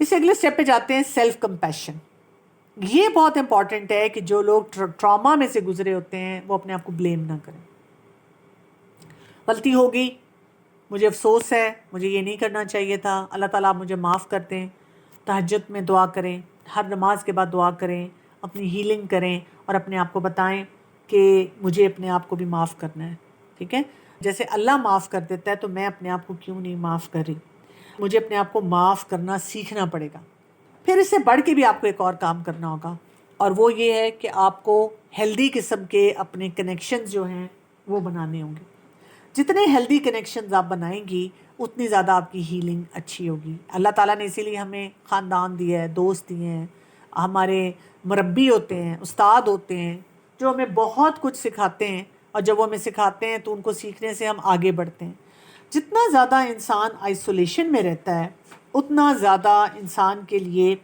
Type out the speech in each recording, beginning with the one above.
اس سے اگلے اسٹیپ پہ جاتے ہیں سیلف کمپیشن. یہ بہت امپورٹنٹ ہے کہ جو لوگ ٹراما میں سے گزرے ہوتے ہیں وہ اپنے آپ کو بلیم نہ کریں. غلطی ہو گئی، مجھے افسوس ہے، مجھے یہ نہیں کرنا چاہیے تھا، اللہ تعالیٰ آپ مجھے معاف کر دیں. تہجد میں دعا کریں، ہر نماز کے بعد دعا کریں، اپنی ہیلنگ کریں اور اپنے آپ کو بتائیں کہ مجھے اپنے آپ کو بھی معاف کرنا ہے. ٹھیک ہے، جیسے اللہ معاف کر دیتا ہے تو میں اپنے آپ کو کیوں نہیں معاف کر رہی. مجھے اپنے آپ کو معاف کرنا سیکھنا پڑے گا. پھر اس سے بڑھ کے بھی آپ کو ایک اور کام کرنا ہوگا، اور وہ یہ ہے کہ آپ کو ہیلدی قسم کے اپنے کنیکشنز جو ہیں وہ بنانے ہوں گے. جتنے ہیلدی کنیکشنز آپ بنائیں گی اتنی زیادہ آپ کی ہیلنگ اچھی ہوگی. اللہ تعالیٰ نے اسی لیے ہمیں خاندان دیا ہے، دوست دیے ہیں، ہمارے مربی ہوتے ہیں، استاد ہوتے ہیں جو ہمیں بہت کچھ سکھاتے ہیں، اور جب وہ ہمیں سکھاتے ہیں تو ان کو سیکھنے سے ہم آگے بڑھتے ہیں. جتنا زیادہ انسان آئسولیشن میں رہتا ہے اتنا زیادہ انسان کے لیے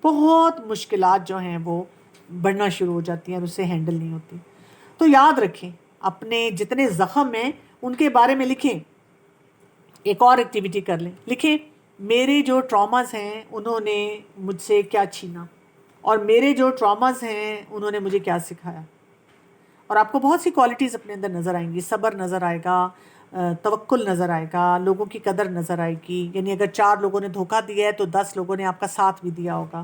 بہت مشکلات جو ہیں وہ بڑھنا شروع ہو جاتی ہیں اور اسے ہینڈل نہیں ہوتی. تو یاد رکھیں، اپنے جتنے زخم ہیں ان کے بارے میں لکھیں. ایک اور ایکٹیویٹی کر لیں، لکھیں میرے جو ٹراماز ہیں انہوں نے مجھ سے کیا چھینا، اور میرے جو ٹراماز ہیں انہوں نے مجھے کیا سکھایا. اور آپ کو بہت سی کوالٹیز اپنے اندر نظر آئیں گی. صبر نظر آئے گا، توکل نظر آئے گا، لوگوں کی قدر نظر آئے گی. یعنی اگر 4 لوگوں نے دھوکہ دیا ہے تو 10 لوگوں نے آپ کا ساتھ بھی دیا ہوگا.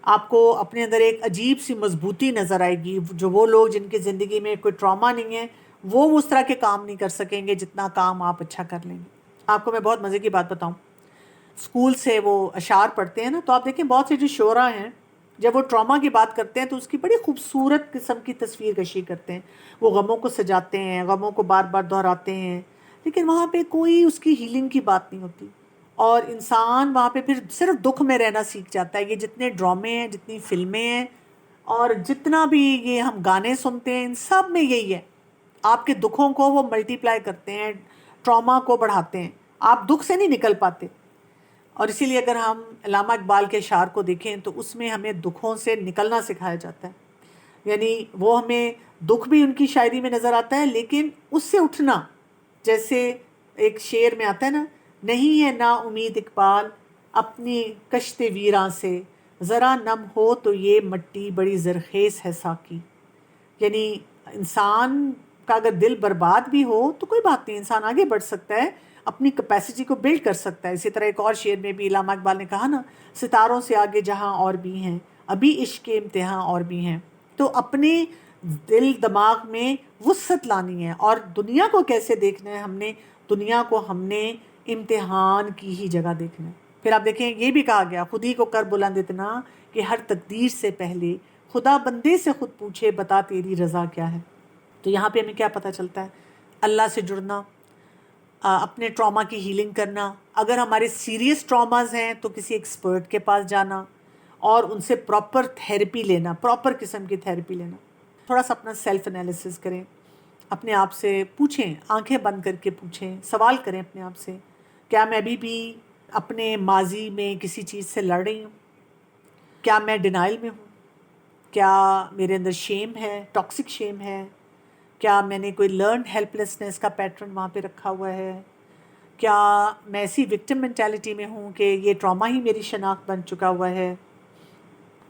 آپ کو اپنے اندر ایک عجیب سی مضبوطی نظر آئے گی. جو وہ لوگ جن کی زندگی میں کوئی ٹراما نہیں ہے وہ اس طرح کے کام نہیں کر سکیں گے جتنا کام آپ اچھا کر لیں گے. آپ کو میں بہت مزے کی بات بتاؤں، اسکول سے وہ اشعار پڑھتے ہیں نا، تو آپ دیکھیں بہت سے جو شعراء ہیں جب وہ ٹراما کی بات کرتے ہیں تو اس کی بڑی خوبصورت قسم کی تصویر کشی کرتے ہیں. وہ غموں کو سجاتے ہیں، غموں کو بار بار دہراتے ہیں، لیکن وہاں پہ کوئی اس کی ہیلنگ کی بات نہیں ہوتی. اور انسان وہاں پہ پھر صرف دکھ میں رہنا سیکھ جاتا ہے. یہ جتنے ڈرامے ہیں، جتنی فلمیں ہیں، اور جتنا بھی یہ ہم گانے سنتے ہیں، ان سب میں یہی ہے. آپ کے دکھوں کو وہ ملٹی پلائی کرتے ہیں، ٹراما کو بڑھاتے ہیں. آپ دکھ سے نہیں نکل پاتے. اور اسی لیے اگر ہم علامہ اقبال کے اشعار کو دیکھیں تو اس میں ہمیں دکھوں سے نکلنا سکھایا جاتا ہے. یعنی وہ ہمیں دکھ بھی ان کی شاعری میں نظر آتا ہے، لیکن اس سے اٹھنا. جیسے ایک شعر میں آتا ہے نا، نہیں ہے نا امید اقبال اپنی کشت ویراں سے، ذرا نم ہو تو یہ مٹی بڑی زرخیز ہے ساقی. یعنی انسان کا اگر دل برباد بھی ہو تو کوئی بات نہیں، انسان آگے بڑھ سکتا ہے، اپنی کیپیسٹی کو بلڈ کر سکتا ہے. اسی طرح ایک اور شعر میں بھی علامہ اقبال نے کہا نا، ستاروں سے آگے جہاں اور بھی ہیں، ابھی عشق کے امتحان اور بھی ہیں. تو اپنے دل دماغ میں وسعت لانی ہے. اور دنیا کو کیسے دیکھنا ہے، ہم نے دنیا کو ہم نے امتحان کی ہی جگہ دیکھنا ہے. پھر آپ دیکھیں یہ بھی کہا گیا، خود ہی کو کر بلند اتنا کہ ہر تقدیر سے پہلے خدا بندے سے خود پوچھے بتا تیری رضا کیا ہے. تو یہاں پہ ہمیں کیا پتہ چلتا ہے؟ اللہ سے جڑنا، اپنے ٹراما کی ہیلنگ کرنا. اگر ہمارے سیریس ٹراماز ہیں تو کسی ایکسپرٹ کے پاس جانا اور ان سے پراپر تھیراپی لینا، پراپر قسم کی تھیراپی لینا. تھوڑا سا اپنا سیلف انالیسس کریں، اپنے آپ سے پوچھیں، آنکھیں بند کر کے پوچھیں، سوال کریں اپنے آپ سے، کیا میں ابھی بھی اپنے ماضی میں کسی چیز سے لڑ رہی ہوں؟ کیا میں ڈینائل میں ہوں؟ کیا میرے اندر شیم ہے، ٹاکسک شیم ہے؟ کیا میں نے کوئی لرنڈ ہیلپ لیسنس کا پیٹرن وہاں پہ رکھا ہوا ہے؟ کیا میں ایسی وکٹم مینٹیلٹی میں ہوں کہ یہ ٹراما ہی میری شناخت بن چکا ہوا ہے؟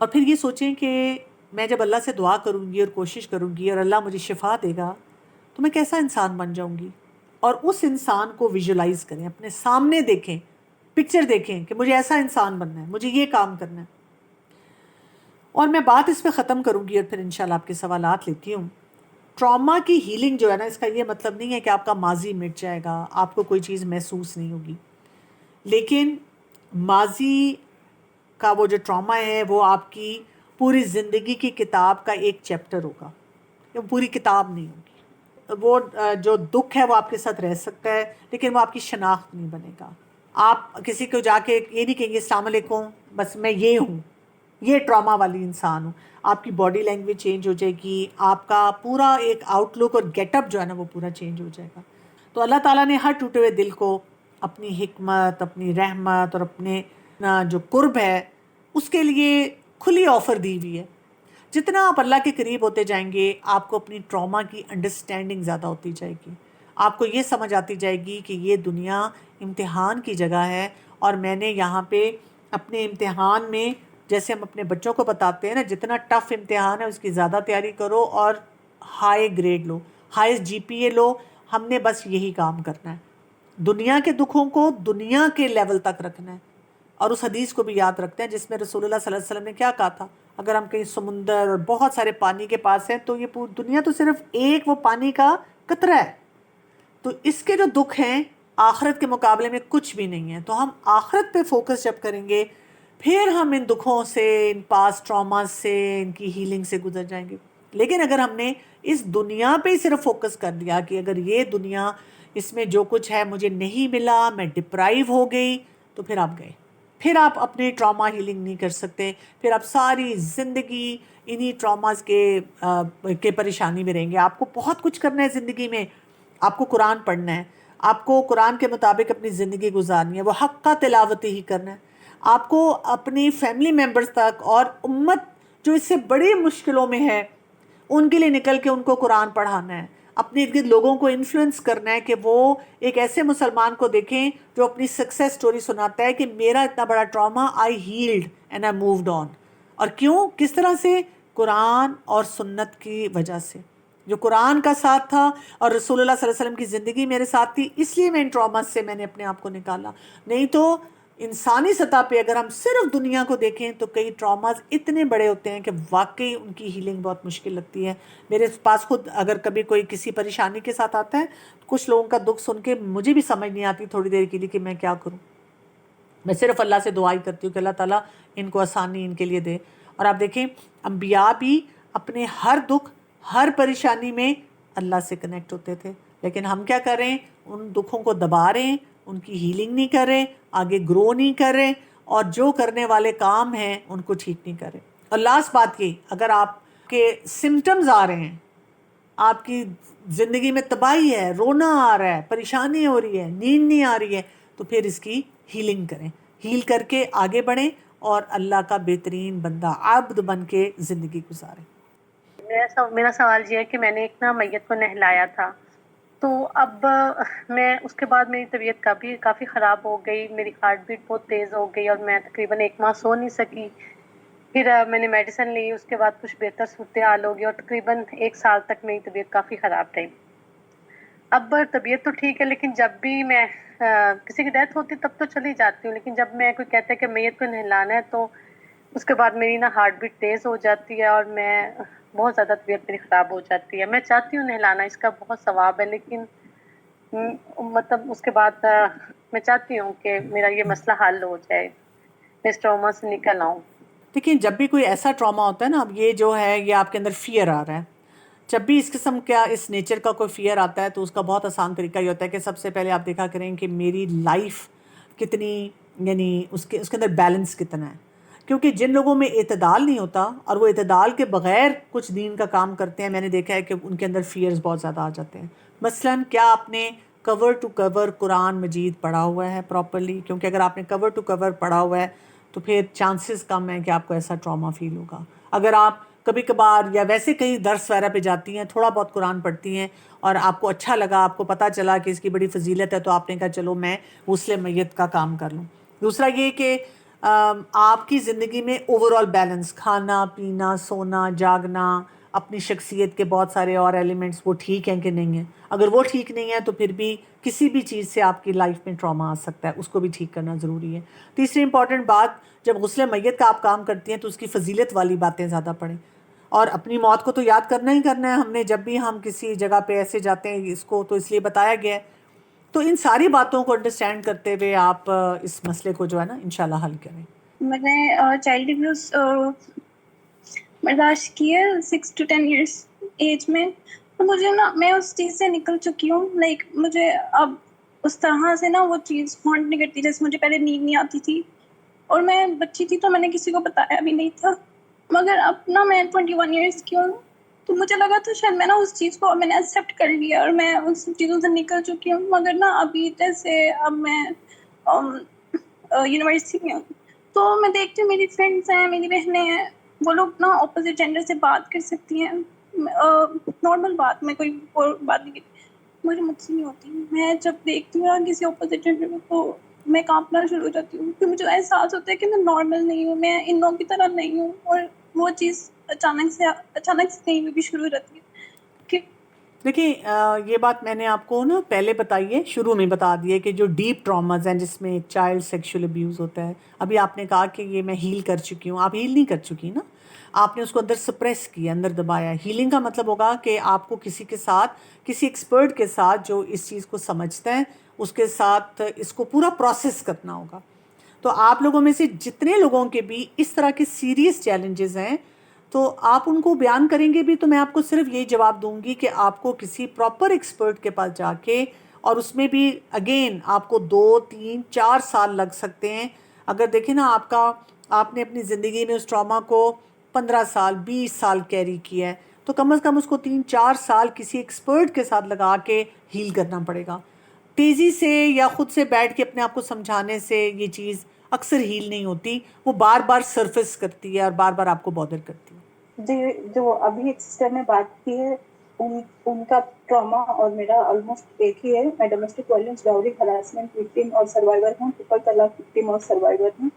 اور پھر یہ سوچیں کہ میں جب اللہ سے دعا کروں گی اور کوشش کروں گی اور اللہ مجھے شفا دے گا تو میں کیسا انسان بن جاؤں گی. اور اس انسان کو ویژولائز کریں، اپنے سامنے دیکھیں، پکچر دیکھیں کہ مجھے ایسا انسان بننا ہے، مجھے یہ کام کرنا ہے. اور میں بات اس پہ ختم کروں گی اور پھر انشاءاللہ آپ کے سوالات لیتی ہوں. ٹراما کی ہیلنگ جو ہے نا، اس کا یہ مطلب نہیں ہے کہ آپ کا ماضی مٹ جائے گا، آپ کو کوئی چیز محسوس نہیں ہوگی. لیکن ماضی کا وہ جو ٹراما ہے وہ آپ کی پوری زندگی کی کتاب کا ایک چیپٹر ہوگا، وہ پوری کتاب نہیں ہوگی. وہ جو دکھ ہے وہ آپ کے ساتھ رہ سکتا ہے لیکن وہ آپ کی شناخت نہیں بنے گا. آپ کسی کو جا کے یہ نہیں کہیں گے السلام علیکم بس میں یہ ہوں، یہ ٹراما والی انسان ہوں. آپ کی باڈی لینگویج چینج ہو جائے گی، آپ کا پورا ایک آؤٹ لک اور گیٹ اپ جو ہے نا وہ پورا چینج ہو جائے گا. تو اللہ تعالیٰ نے ہر ٹوٹے ہوئے دل کو اپنی حکمت، اپنی رحمت اور اپنے جو قرب ہے اس کے لیے کھلی آفر دی ہوئی ہے. جتنا آپ اللہ کے قریب ہوتے جائیں گے آپ کو اپنی ٹراما کی انڈرسٹینڈنگ زیادہ ہوتی جائے گی. آپ کو یہ سمجھ آتی جائے گی کہ یہ دنیا امتحان کی جگہ ہے اور میں نے یہاں پہ اپنے امتحان میں جیسے ہم اپنے بچوں کو بتاتے ہیں نا، جتنا ٹف امتحان ہے اس کی زیادہ تیاری کرو اور ہائی گریڈ لو، ہائیسٹ جی پی اے لو. ہم نے بس یہی کام کرنا ہے، دنیا کے دکھوں کو دنیا کے لیول تک رکھنا ہے. اور اس حدیث کو بھی یاد رکھتے ہیں جس میں رسول اللہ صلی اللہ علیہ وسلم نے کیا کہا تھا، اگر ہم کہیں سمندر اور بہت سارے پانی کے پاس ہیں تو یہ پوری دنیا تو صرف ایک وہ پانی کا قطرہ ہے. تو اس کے جو دکھ ہیں آخرت کے مقابلے میں کچھ بھی نہیں ہے. تو ہم آخرت پہ فوکس جب کریں گے پھر ہم ان دکھوں سے، ان پاس ٹراماز سے، ان کی ہیلنگ سے گزر جائیں گے. لیکن اگر ہم نے اس دنیا پہ ہی صرف فوکس کر دیا کہ اگر یہ دنیا، اس میں جو کچھ ہے مجھے نہیں ملا، میں ڈپرائیو ہو گئی، تو پھر آپ گئے. پھر آپ اپنے ٹراما ہیلنگ نہیں کر سکتے. پھر آپ ساری زندگی انہی ٹراماز کے پریشانی میں رہیں گے. آپ کو بہت کچھ کرنا ہے زندگی میں. آپ کو قرآن پڑھنا ہے، آپ کو قرآن کے مطابق اپنی زندگی گزارنی ہے، وہ حق کا تلاوت ہی کرنا ہے. آپ کو اپنی فیملی ممبرز تک اور امت جو اس سے بڑی مشکلوں میں ہے ان کے لیے نکل کے ان کو قرآن پڑھانا ہے. اپنے ارد گرد لوگوں کو انفلوئنس کرنا ہے کہ وہ ایک ایسے مسلمان کو دیکھیں جو اپنی سکسیس سٹوری سناتا ہے کہ میرا اتنا بڑا trauma, I held and I moved on. اور کیوں، کس طرح سے؟ قرآن اور سنت کی وجہ سے. جو قرآن کا ساتھ تھا اور رسول اللہ صلی اللہ علیہ وسلم کی زندگی میرے ساتھ تھی، اس لیے میں ان ٹراماز سے میں نے اپنے آپ کو نکالا. نہیں تو انسانی سطح پہ اگر ہم صرف دنیا کو دیکھیں تو کئی ٹراماز اتنے بڑے ہوتے ہیں کہ واقعی ان کی ہیلنگ بہت مشکل لگتی ہے. میرے پاس خود اگر کبھی کوئی کسی پریشانی کے ساتھ آتا ہے، کچھ لوگوں کا دکھ سن کے مجھے بھی سمجھ نہیں آتی تھوڑی دیر کے لیے کہ میں کیا کروں. میں صرف اللہ سے دعا ہی کرتی ہوں کہ اللہ تعالیٰ ان کو آسانی ان کے لیے دے. اور آپ دیکھیں انبیاء بھی اپنے ہر دکھ، ہر پریشانی میں اللہ سے کنیکٹ ہوتے تھے. لیکن ہم کیا کر رہے ہیں؟ ان دکھوں کو دبا رہے ہیں، ان کی ہیلنگ نہیں کر رہے، آگے گرو نہیں کر رہے، اور جو کرنے والے کام ہیں ان کو ٹھیک نہیں کر رہے. اور لاسٹ بات یہ، اگر آپ کے سمٹمز آ رہے ہیں، آپ کی زندگی میں تباہی ہے، رونا آ رہا ہے، پریشانی ہو رہی ہے، نیند نہیں آ رہی ہے، تو پھر اس کی ہیلنگ کریں. ہیل کر کے آگے بڑھیں اور اللہ کا بہترین بندہ، عبد بن کے زندگی گزاریں. میرا سوال یہ ہے کہ میں نے ایک نا میت کو نہلایا تھا، تو اب میں اس کے بعد میری طبیعت کافی خراب ہو گئی، میری ہارٹ بیٹ بہت تیز ہو گئی اور میں تقریباً 1 ماہ سو نہیں سکی. پھر میں نے میڈیسن لی، اس کے بعد کچھ بہتر صورتحال ہو گئی اور تقریباً 1 سال تک میری طبیعت کافی خراب رہی. اب طبیعت تو ٹھیک ہے، لیکن جب بھی میں کسی کی ڈیتھ ہوتی تب تو چلی جاتی ہوں، لیکن جب میں کوئی کہتا ہے کہ میت کو نہلانا ہے تو اس کے بعد میری نا ہارٹ بیٹ تیز ہو جاتی ہے اور میں بہت زیادہ طبیعت میری خراب ہو جاتی ہے. میں چاہتی ہوں نہلانا، اس کا بہت ثواب ہے، لیکن مطلب اس کے بعد میں چاہتی ہوں کہ میرا یہ مسئلہ حل ہو جائے، میں اس ٹراما سے نکل آؤں. دیکھیں جب بھی کوئی ایسا ٹراما ہوتا ہے نا، اب یہ جو ہے یہ آپ کے اندر فیئر آ رہا ہے، جب بھی اس قسم کا اس نیچر کا کوئی فیئر آتا ہے تو اس کا بہت آسان طریقہ یہ ہوتا ہے کہ سب سے پہلے آپ دیکھا کریں کہ میری لائف کتنی، یعنی اس کے اندر بیلنس کتنا ہے. کیونکہ جن لوگوں میں اعتدال نہیں ہوتا اور وہ اعتدال کے بغیر کچھ دین کا کام کرتے ہیں، میں نے دیکھا ہے کہ ان کے اندر فیئرز بہت زیادہ آ جاتے ہیں. مثلاً کیا آپ نے کور ٹو کور قرآن مجید پڑھا ہوا ہے پراپرلی؟ کیونکہ اگر آپ نے کور ٹو کور پڑھا ہوا ہے تو پھر چانسز کم ہیں کہ آپ کو ایسا ٹراما فیل ہوگا. اگر آپ کبھی کبھار یا ویسے کہیں درس وغیرہ پہ جاتی ہیں، تھوڑا بہت قرآن پڑھتی ہیں اور آپ کو اچھا لگا، آپ کو پتہ چلا کہ اس کی بڑی فضیلت ہے، تو آپ نے کہا چلو میں غسل میت کا کام کر لوں. دوسرا یہ کہ آپ کی زندگی میں اوور آل بیلنس، کھانا پینا، سونا جاگنا، اپنی شخصیت کے بہت سارے اور ایلیمنٹس وہ ٹھیک ہیں کہ نہیں ہیں. اگر وہ ٹھیک نہیں ہے تو پھر بھی کسی بھی چیز سے آپ کی لائف میں ٹراما آ سکتا ہے، اس کو بھی ٹھیک کرنا ضروری ہے. تیسری امپورٹنٹ بات، جب غسل میت کا آپ کام کرتی ہیں تو اس کی فضیلت والی باتیں زیادہ پڑھیں. اور اپنی موت کو تو یاد کرنا ہی کرنا ہے ہم نے، جب بھی ہم کسی جگہ پہ ایسے جاتے ہیں، اس کو تو اس لیے بتایا گیا ہے. تو ان ساری باتوں کو انڈرسٹینڈ کرتے ہوئے آپ اس مسئلے کو جو ہے نا انشاءاللہ حل کریں. میں نے چائلڈ ابیوز برداشت کی ہے 6 to 10 ایئرس ایج میں، تو مجھے نا میں اس چیز سے نکل چکی ہوں. لائک مجھے اب اس طرح سے نا وہ چیز ہانٹ نہیں کرتی جیسے مجھے پہلے نیند نہیں آتی تھی. اور میں بچی تھی تو میں نے کسی کو بتایا بھی نہیں تھا، مگر اب نا میں 21 ایئرس کی ہوں تو مجھے لگا تھا شاید میں نا اس چیز کو میں نے ایکسیپٹ کر لیا اور میں ان سب چیزوں سے نکل چکی ہوں. مگر نا ابھی جیسے اب میں یونیورسٹی میں ہوں تو میں دیکھتی ہوں میری فرینڈس ہیں، میری بہنیں ہیں، وہ لوگ نا اپوزٹ جینڈر سے بات کر سکتی ہیں، نارمل بات، میں کوئی اور بات نہیں کرتی، مجھے مجھ سے نہیں ہوتی. میں جب دیکھتی ہوں کسی اپوزٹ جینڈر کو میں کانپنا شروع ہو جاتی ہوں، پھر مجھے احساس ہوتا ہے کہ میں نارمل نہیں ہوں، میں ان لوگوں کی طرح نہیں ہوں، اور وہ چیز اچانک سے کہیں بھی شروع ہو جاتی ہے کہ دیکھیں یہ بات میں نے آپ کو نا پہلے بتائی ہے، شروع میں بتا دی ہے کہ جو ڈیپ ٹراماز ہیں جس میں چائلڈ سیکشل ابیوز ہوتا ہے، ابھی آپ نے کہا کہ یہ میں ہیل کر چکی ہوں، آپ ہیل نہیں کر چکی نا، آپ نے اس کو اندر سپریس کیا، اندر دبایا۔ ہیلنگ کا مطلب ہوگا کہ آپ کو کسی کے ساتھ، کسی ایکسپرٹ کے ساتھ جو اس چیز کو سمجھتا ہے، اس کے ساتھ اس کو پورا پروسیس کرنا ہوگا۔ تو آپ لوگوں میں سے جتنے لوگوں کے بھی اس طرح کے سیریس چیلنجز ہیں تو آپ ان کو بیان کریں گے بھی، تو میں آپ کو صرف یہی جواب دوں گی کہ آپ کو کسی پراپر ایکسپرٹ کے پاس جا کے، اور اس میں بھی اگین آپ کو 2 3 4 سال لگ سکتے ہیں۔ اگر دیکھیں نا آپ نے اپنی زندگی میں اس ٹراما کو 15 سال 20 سال کیری کیا ہے، تو کم از کم اس کو 3 4 سال کسی ایکسپرٹ کے ساتھ لگا کے ہیل کرنا پڑے گا۔ تیزی سے یا خود سے بیٹھ کے اپنے آپ کو سمجھانے سے یہ چیز اکثر ہیل نہیں ہوتی، وہ بار بار سرفیس کرتی ہے اور بار بار آپ کو بادر کرتی ہے۔ جی، جو ابھی ایک سسٹر نے بات کی ہے، ان کا ٹراما اور میرا آلموسٹ ایک ہی ہے۔ میں domestic violence, dowry harassment victim اور سروائیور ہوں، ٹرپل طلاق وکٹم اور سروائیور ہوں،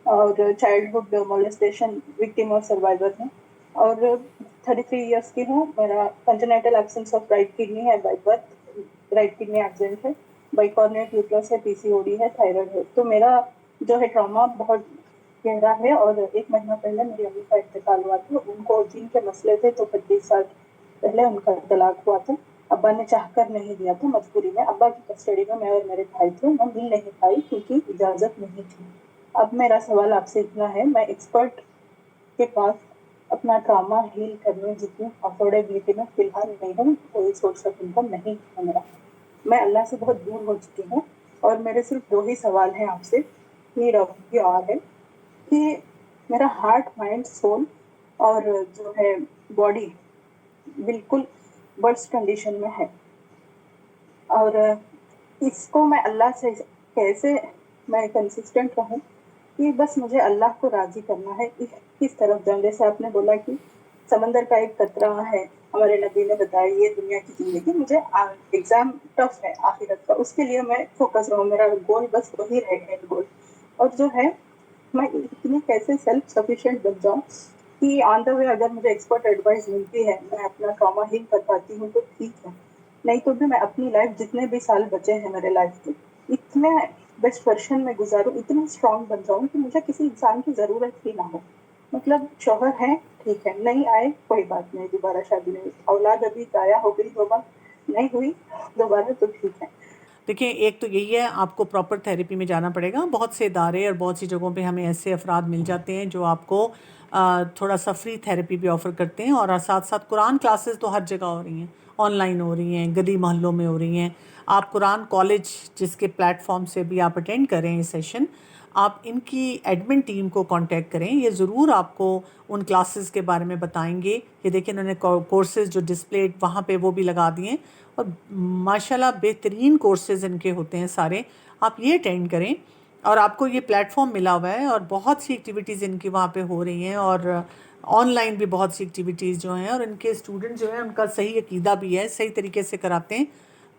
اور چائلڈہڈ مولسٹیشن وکٹم اور سروائیور ہوں، اور 33 ایئرس کی ہوں۔ میرا congenital absence of right kidney ہے، by birth right kidney absent ہے، بائی کارنیٹ یوٹرس ہے، پی سی او ڈی ہے، تھائرائڈ ہے۔ تو میرا جو ہے ٹراما بہت گہرا ہے، اور 1 مہینہ پہلے میری امی کا انتقال ہوا تھا۔ ان کو جن کے مسئلے تھے، تو 25 سال پہلے ان کا طلاق ہوا تھا۔ ابا نے چاہ کر نہیں دیا تھا، مجبوری میں۔ ابا کی کسٹڈی میں میں اور میرے بھائی تھے، میں مل نہیں پائی کیونکہ اجازت نہیں تھی۔ اب میرا سوال آپ سے اتنا ہے، میں ایکسپرٹ کے پاس اپنا ٹراما ہیل کرنے جتنی افورڈیبلٹی میں فی الحال نہیں ہوں، کوئی سورس آف انکم نہیں ہے میرا۔ میں اللہ سے بہت دور ہو چکی ہوں، اور میرے صرف 2 ہی سوال ہیں آپ سے، نیڈ آف دی آور ہے کہ میرا ہارٹ، مائنڈ، سول اور جو ہے باڈی بالکل برسٹ کنڈیشن میں ہے، اور اس کو میں اللہ سے کیسے میں کنسسٹنٹ رہوں، کہ بس مجھے اللہ کو راضی کرنا ہے۔ کس طرف جاؤں؟ جیسے آپ نے بولا کہ سمندر کا ایک قطرہ ہے، ہمارے نبی نے بتایا یہ دنیا کی زندگی، مجھے ایگزام ٹف ہے آخرت کا، اس کے لیے میں فوکس رہوں، میرا گول بس وہی رہے گا گول۔ اور جو ہے میں اتنی کیسے سیلف سفیشینٹ بن جاؤں کہ آن دا وے اگر مجھے ایکسپرٹ ایڈوائس ملتی ہے، میں اپنا ٹراما ہیل کر پاتی ہوں تو ٹھیک ہے، نہیں تو بھی میں اپنی لائف جتنے بھی سال بچے ہیں میرے لائف کے، اتنے بیسٹ ورشن میں گزاروں، اتنا اسٹرانگ بن جاؤں کہ مجھے کسی انسان کی ضرورت ہی نہ ہو۔ مطلب شوہر ہے ٹھیک ہے، نہیں آئے کوئی بات نہیں، دوبارہ شادی نہیں، اولاد ابھی ضائع ہو گئی، توبہ نہیں ہوئی دوبارہ تو ٹھیک ہے۔ دیکھیں، ایک تو یہی ہے، آپ کو پراپر تھیراپی میں جانا پڑے گا۔ بہت سے ادارے اور بہت سی جگہوں پہ ہمیں ایسے افراد مل جاتے ہیں جو آپ کو تھوڑا سا فری تھیراپی بھی آفر کرتے ہیں، اور ساتھ ساتھ قرآن کلاسز تو ہر جگہ ہو رہی ہیں، آن لائن ہو رہی ہیں، گلی محلوں میں ہو رہی ہیں۔ آپ قرآن کالج جس کے پلیٹ فارم سے بھی آپ اٹینڈ کریں یہ سیشن، آپ ان کی ایڈمن ٹیم کو کانٹیکٹ کریں، یہ ضرور آپ کو ان کلاسز کے بارے میں بتائیں گے کہ دیکھیں انہوں نے کورسز جو ڈسپلے وہاں پہ وہ بھی لگا دیے ہیں، اور ماشاءاللہ بہترین کورسز ان کے ہوتے ہیں سارے، آپ یہ اٹینڈ کریں۔ اور آپ کو یہ پلیٹ فارم ملا ہوا ہے، اور بہت سی ایکٹیویٹیز ان کی وہاں پہ ہو رہی ہیں، اور آن لائن بھی بہت سی ایکٹیویٹیز جو ہیں، اور ان کے اسٹوڈنٹ جو ہیں ان کا صحیح عقیدہ بھی ہے، صحیح طریقے سے کراتے ہیں۔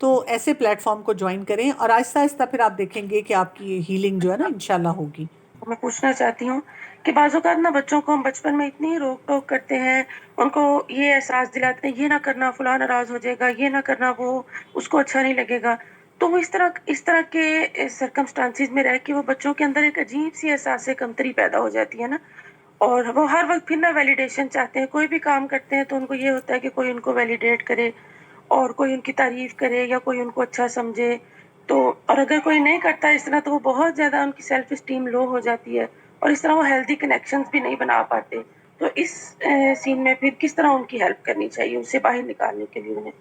تو ایسے پلیٹ فارم کو جوائن کریں، اور آہستہ آہستہ پھر آپ دیکھیں گے کہ آپ کی ہیلنگ جو ہے نا انشاءاللہ ہوگی۔ میں پوچھنا چاہتی ہوں کہ بعض اوقات نا بچوں کو ہم بچپن میں اتنی روک ٹوک کرتے ہیں، ان کو یہ احساس دلاتے ہیں یہ نہ کرنا فلاں ناراض ہو جائے گا، یہ نہ کرنا وہ اس کو اچھا نہیں لگے گا، تو وہ اس طرح کے سرکمسٹانسز میں رہ کے وہ بچوں کے اندر ایک عجیب سی احساس کمتری پیدا ہو جاتی ہے نا، اور وہ ہر وقت پھر نہ ویلیڈیشن چاہتے ہیں، کوئی بھی کام کرتے ہیں تو ان کو یہ ہوتا ہے کہ کوئی ان کو ویلیڈیٹ کرے، اور کوئی ان کی تعریف کرے، یا کوئی ان کو اچھا سمجھے۔ تو اور اگر کوئی نہیں کرتا اس طرح تو وہ بہت زیادہ ان کی سیلف اسٹیم لو ہو جاتی ہے، اور اس طرح وہ ہیلدی کنیکشنز بھی نہیں بنا پاتے۔ تو اس سین میں پھر کس طرح ان کی ہیلپ کرنی چاہیے اسے باہر نکالنے کے لیے انہیں؟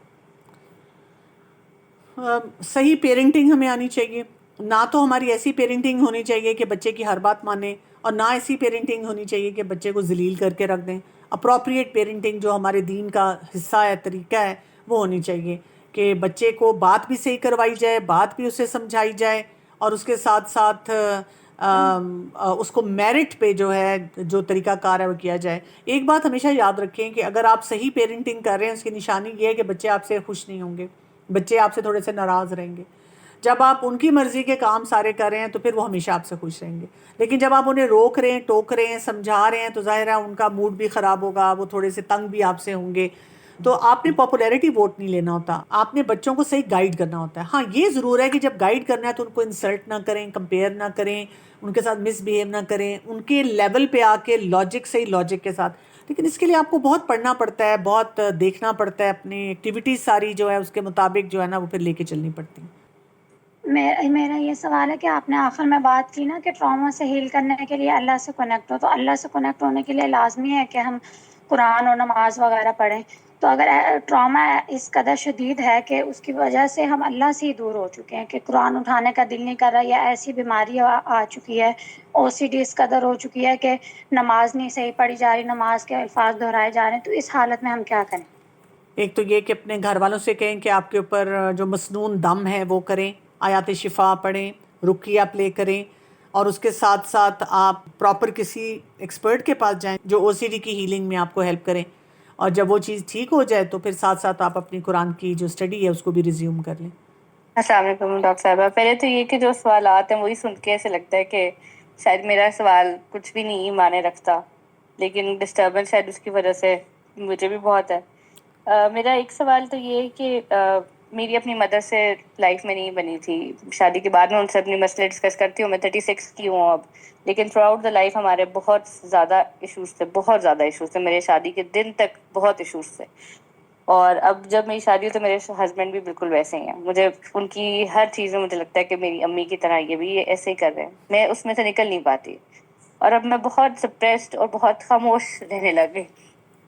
صحیح پیرنٹنگ ہمیں آنی چاہیے، نہ تو ہماری ایسی پیرنٹنگ ہونی چاہیے کہ بچے کی ہر بات مانیں، اور نہ ایسی پیرنٹنگ ہونی چاہیے کہ بچے کو ذلیل کر کے رکھ دیں۔ اپروپریٹ پیرنٹنگ جو ہمارے دین کا حصہ ہے، طریقہ ہے، وہ ہونی چاہیے کہ بچے کو بات بھی صحیح کروائی جائے، بات بھی اسے سمجھائی جائے، اور اس کے ساتھ ساتھ اس کو میرٹ پہ جو ہے جو طریقہ کار ہے وہ کیا جائے۔ ایک بات ہمیشہ یاد رکھیں کہ اگر آپ صحیح پیرنٹنگ کر رہے ہیں، اس کی نشانی یہ ہے کہ بچے آپ سے خوش نہیں ہوں گے، بچے آپ سے تھوڑے سے ناراض رہیں گے۔ جب آپ ان کی مرضی کے کام سارے کر رہے ہیں تو پھر وہ ہمیشہ آپ سے خوش رہیں گے. لیکن جب آپ انہیں روک رہے ہیں، ٹوک رہے ہیں، سمجھا رہے ہیں تو ظاہر ہے ان کا موڈ بھی خراب ہوگا، وہ تھوڑے سے تنگ بھی آپ سے ہوں گے. تو آپ نے پاپولیرٹی ووٹ نہیں لینا ہوتا، آپ نے بچوں کو صحیح گائیڈ کرنا ہوتا ہے. ہاں یہ ضرور ہے کہ جب گائیڈ کرنا ہے تو ان کو انسلٹ نہ کریں، کمپیئر نہ کریں، ان کے ساتھ مس بیہیو نہ کریں، ان کے لیول پہ آ کے لاجک صحیح لاجک کے ساتھ. لیکن اس کے لیے آپ کو بہت پڑھنا پڑتا ہے، بہت دیکھنا پڑتا ہے، اپنی ایکٹیویٹیز ساری جو ہے اس کے مطابق جو ہے نا وہ پھر لے کے چلنی پڑتی ہیں. میرا یہ سوال ہے کہ آپ نے آخر میں بات کی نا کہ ٹراما سے ہیل کرنے کے لیے اللہ سے کنیکٹ ہو، تو اللہ سے کنیکٹ ہونے کے لیے لازمی ہے کہ ہم قرآن اور نماز وغیرہ پڑھیں. تو اگر ٹراما اس قدر شدید ہے کہ اس کی وجہ سے ہم اللہ سے ہی دور ہو چکے ہیں کہ قرآن اٹھانے کا دل نہیں کر رہا، یا ایسی بیماری آ چکی ہے، او سی ڈی اس قدر ہو چکی ہے کہ نماز نہیں صحیح پڑھی جا رہی، نماز کے الفاظ دہرائے جا رہے ہیں، تو اس حالت میں ہم کیا کریں؟ ایک تو یہ کہ اپنے گھر والوں سے کہیں کہ آپ کے اوپر جو مسنون دم ہے وہ کریں، آیات شفا پڑھیں، رقیہ پلے کریں، اور اس کے ساتھ ساتھ آپ پراپر کسی ایکسپرٹ کے پاس جائیں جو او سی ڈی کی ہیلنگ میں آپ کو ہیلپ کریں. اور جب وہ چیز ٹھیک ہو جائے تو پھر ساتھ ساتھ آپ اپنی قرآن کی جو اسٹڈی ہے اس کو بھی ریزیوم کر لیں. السلام علیکم ڈاکٹر صاحبہ. پہلے تو یہ کہ جو سوالات ہیں وہی سن کے ایسے لگتا ہے کہ شاید میرا سوال کچھ بھی نہیں معنی رکھتا، لیکن ڈسٹربنس شاید اس کی وجہ سے مجھے بھی بہت ہے. میرا ایک سوال تو یہ ہے کہ میری اپنی مدر سے لائف میں نہیں بنی تھی. شادی کے بعد میں ان سے اپنی مسئلے ڈسکس کرتی ہوں. میں 36 کی ہوں اب، لیکن تھرو آؤٹ دا لائف ہمارے بہت زیادہ ایشوز تھے، بہت زیادہ ایشوز تھے. میرے شادی کے دن تک بہت ایشوز تھے، اور اب جب میری شادی ہوئی تو میرے ہسبینڈ بھی بالکل ویسے ہی ہیں. مجھے ان کی ہر چیز میں مجھے لگتا ہے کہ میری امی کی طرح یہ ایسے ہی کر رہے ہیں. میں اس میں سے نکل نہیں پاتی، اور اب میں بہت سپریسڈ اور بہت خاموش رہنے لگ گئی.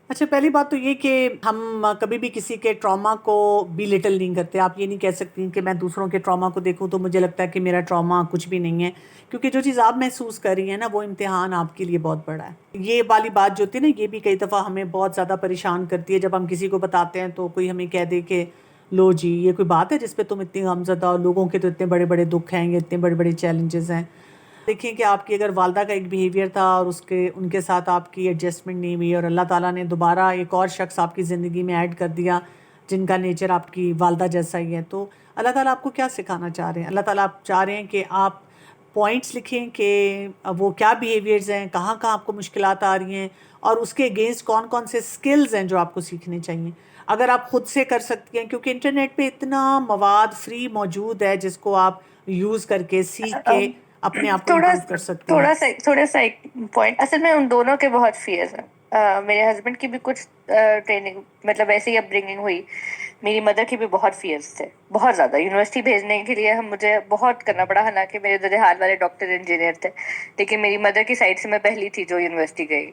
اچھا، پہلی بات تو یہ کہ ہم کبھی بھی کسی کے ٹراما کو بھی لٹل نہیں کرتے. آپ یہ نہیں کہہ سکتی کہ میں دوسروں کے ٹراما کو دیکھوں تو مجھے لگتا ہے کہ میرا ٹراما کچھ بھی نہیں ہے، کیونکہ جو چیز آپ محسوس کر رہی ہیں نا وہ امتحان آپ کے لیے بہت بڑا ہے. یہ والی بات جو ہوتی ہے نا، یہ بھی کئی دفعہ ہمیں بہت زیادہ پریشان کرتی ہے. جب ہم کسی کو بتاتے ہیں تو کوئی ہمیں کہہ دے کہ لو جی یہ کوئی بات ہے جس پہ تم اتنی غمزدہ ہو، لوگوں کے تو اتنے بڑے بڑے دکھ ہیں، یہ اتنے بڑے بڑے چیلنجز ہیں. دیکھیں کہ آپ کی اگر والدہ کا ایک بیہیویئر تھا اور ان کے ساتھ آپ کی ایڈجسٹمنٹ نہیں ہوئی، اور اللہ تعالیٰ نے دوبارہ ایک اور شخص آپ کی زندگی میں ایڈ کر دیا جن کا نیچر آپ کی والدہ جیسا ہی ہے، تو اللہ تعالیٰ آپ کو کیا سکھانا چاہ رہے ہیں؟ اللہ تعالیٰ آپ چاہ رہے ہیں کہ آپ پوائنٹس لکھیں کہ وہ کیا بیہیویئرز ہیں، کہاں کہاں آپ کو مشکلات آ رہی ہیں، اور اس کے اگینسٹ کون کون سے سکلز ہیں جو آپ کو سیکھنے چاہیے. اگر آپ خود سے کر سکتی ہیں، کیونکہ انٹرنیٹ پہ اتنا مواد فری موجود ہے جس کو آپ یوز کر کے سیکھ کے اپنے آپ کو امپروو کر سکتے ہیں. تھوڑا سا ایک پوائنٹ، اصل میں ان دونوں کے بہت فیئرز ہیں. میرے ہسبینڈ کی بھی کچھ ٹریننگ مطلب ایسی اپ برنگنگ ہوئی. میری مدر کی بھی بہت فیئرز تھے، بہت زیادہ. یونیورسٹی بھیجنے کے لیے مجھے بہت کرنا پڑا، حالانکہ میرے درحال والے ڈاکٹر انجینئر تھے، لیکن میری مدر کی سائڈ سے میں پہلی تھی جو یونیورسٹی گئی.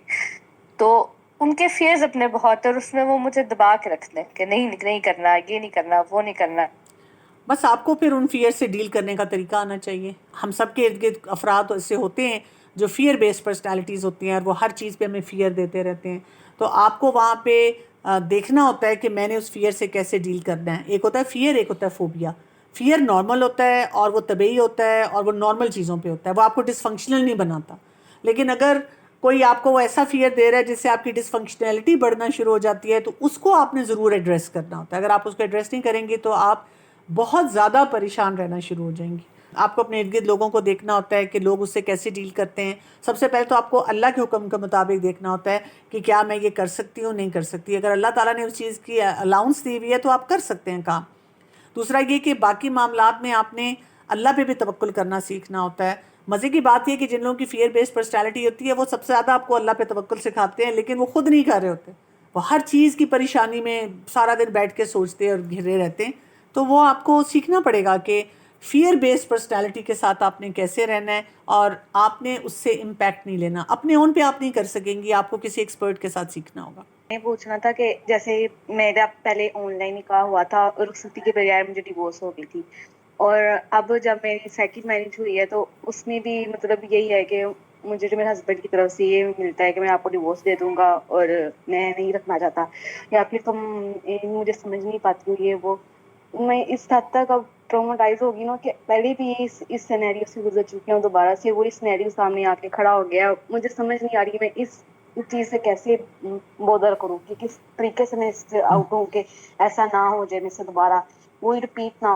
تو ان کے فیئرز اپنے بہت، اور اس میں وہ مجھے دبا کے رکھتے ہیں کہ نہیں کرنا، یہ نہیں کرنا، وہ نہیں کرنا. بس آپ کو پھر ان فیئر سے ڈیل کرنے کا طریقہ آنا چاہیے. ہم سب کے ارد گرد افراد ایسے ہوتے ہیں جو فیئر بیسڈ پرسنالٹیز ہوتی ہیں، اور وہ ہر چیز پہ ہمیں فیئر دیتے رہتے ہیں. تو آپ کو وہاں پہ دیکھنا ہوتا ہے کہ میں نے اس فیئر سے کیسے ڈیل کرنا ہے. ایک ہوتا ہے فیئر، ایک ہوتا ہے فوبیا. فیئر نارمل ہوتا ہے اور وہ طبعی ہوتا ہے اور وہ نارمل چیزوں پہ ہوتا ہے، وہ آپ کو ڈس فنکشنل نہیں بناتا. لیکن اگر کوئی آپ کو وہ ایسا فیئر دے رہا ہے جس سے آپ کی ڈس فنکشنلٹی بڑھنا شروع ہو جاتی ہے، تو اس کو آپ نے ضرور ایڈریس کرنا ہوتا ہے. اگر آپ اس کو ایڈریس نہیں کریں گے تو آپ بہت زیادہ پریشان رہنا شروع ہو جائیں گی. آپ کو اپنے ارد گرد لوگوں کو دیکھنا ہوتا ہے کہ لوگ اس سے کیسے ڈیل کرتے ہیں. سب سے پہلے تو آپ کو اللہ کے حکم کے مطابق دیکھنا ہوتا ہے کہ کیا میں یہ کر سکتی ہوں، نہیں کر سکتی. اگر اللہ تعالیٰ نے اس چیز کی الاؤنس دی ہوئی ہے تو آپ کر سکتے ہیں کام. دوسرا یہ کہ باقی معاملات میں آپ نے اللہ پہ بھی توکل کرنا سیکھنا ہوتا ہے. مزے کی بات یہ کہ جن لوگوں کی فیئر بیسڈ پرسنالٹی ہوتی ہے وہ سب سے زیادہ آپ کو اللہ پہ توکل سکھاتے ہیں، لیکن وہ خود نہیں کر رہے ہوتے. وہ ہر چیز کی پریشانی میں سارا دن بیٹھ کے سوچتے اور گھرے رہتے ہیں. تو وہ آپ کو سیکھنا پڑے گا کہ فیئر بیسڈ پرسنالٹی کے ساتھ آپ نے کیسے رہنا ہے، اور آپ نے اس سے امپیکٹ نہیں لینا. اپنے اون پہ آپ نہیں کر سکیں گی، آپ کو کسی ایکسپرٹ کے ساتھ سیکھنا ہوگا. میں پوچھنا تھا کہ جیسے میرا پہلے آن لائن نکاح ہوا تھا اور رخصتی کے بغیر مجھے ڈیورس ہو گئی تھی، اور اب جب میری سیکنڈ میرج ہوئی ہے تو اس میں بھی مطلب یہی ہے کہ مجھے جو میرے ہسبینڈ کی طرف سے یہ ملتا ہے کہ میں آپ کو ڈیورس دے دوں گا اور میں نہیں رکھنا چاہتا، یا پھر تم مجھے سمجھ نہیں پاتی ہوں. یہ وہ میں اس حد تک اب ٹروماٹائز ہوگی نا کہ پہلے بھی اس سینیریو سے گزر چکی ہوں، دوبارہ سے وہی سینیریو سامنے آ کے کھڑا ہو گیا. مجھے سمجھ نہیں آ رہی میں اس چیز سے کیسے بودر کروں کہ کس طریقے سے میں اس سے آؤٹ ہوں کہ ایسا نہ ہو جائے، میں سے دوبارہ وہی رپیٹ نہ.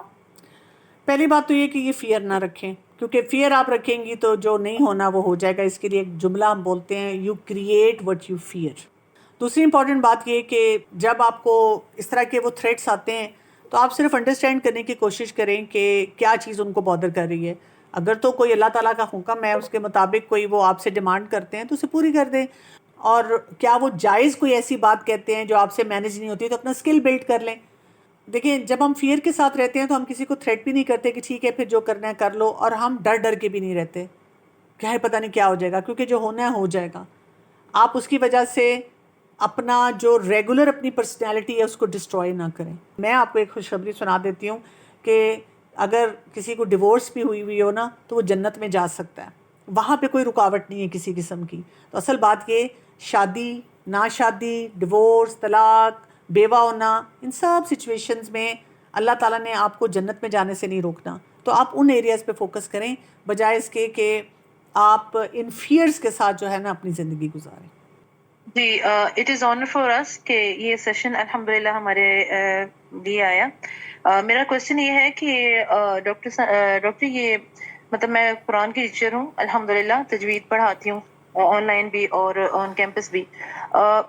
پہلی بات تو یہ کہ یہ فیئر نہ رکھیں، کیونکہ فیئر آپ رکھیں گی تو جو نہیں ہونا وہ ہو جائے گا. اس کے لیے ایک جملہ ہم بولتے ہیں، you create what you fear. دوسری امپورٹنٹ بات یہ کہ جب آپ کو اس طرح کے وہ تھریٹس آتے ہیں تو آپ صرف انڈرسٹینڈ کرنے کی کوشش کریں کہ کیا چیز ان کو بادر کر رہی ہے. اگر تو کوئی اللہ تعالیٰ کا حکم ہے، اس کے مطابق کوئی وہ آپ سے ڈیمانڈ کرتے ہیں تو اسے پوری کر دیں. اور کیا وہ جائز کوئی ایسی بات کہتے ہیں جو آپ سے مینیج نہیں ہوتی، تو اپنا اسکل بلڈ کر لیں. دیکھیں جب ہم فیئر کے ساتھ رہتے ہیں تو ہم کسی کو تھریٹ بھی نہیں کرتے کہ ٹھیک ہے پھر جو کرنا ہے کر لو، اور ہم ڈر ڈر کے بھی نہیں رہتے کہ پتہ نہیں کیا ہو جائے گا، کیونکہ جو ہونا ہے ہو جائے گا. آپ اس کی وجہ سے اپنا جو ریگولر اپنی پرسنالٹی ہے اس کو ڈسٹروائے نہ کریں. میں آپ کو ایک خوشخبری سنا دیتی ہوں کہ اگر کسی کو ڈیورس بھی ہوئی ہو نا تو وہ جنت میں جا سکتا ہے، وہاں پہ کوئی رکاوٹ نہیں ہے کسی قسم کی. تو اصل بات یہ شادی، نا شادی، ڈیورس، طلاق، بیوہ ہونا، ان سب سچویشنز میں اللہ تعالیٰ نے آپ کو جنت میں جانے سے نہیں روکنا. تو آپ ان ایریاز پہ فوکس کریں بجائے اس کے کہ آپ ان فیئرز کے ساتھ جو ہے نا اپنی زندگی گزاریں. جی، اٹ از آنر فار اس کہ یہ سیشن الحمدللہ ہمارے لیے آیا. میرا کوشچن یہ ہے کہ ڈاکٹر یہ مطلب میں قرآن کی ٹیچر ہوں الحمدللہ، تجوید پڑھاتی ہوں آن لائن بھی اور آن کیمپس بھی.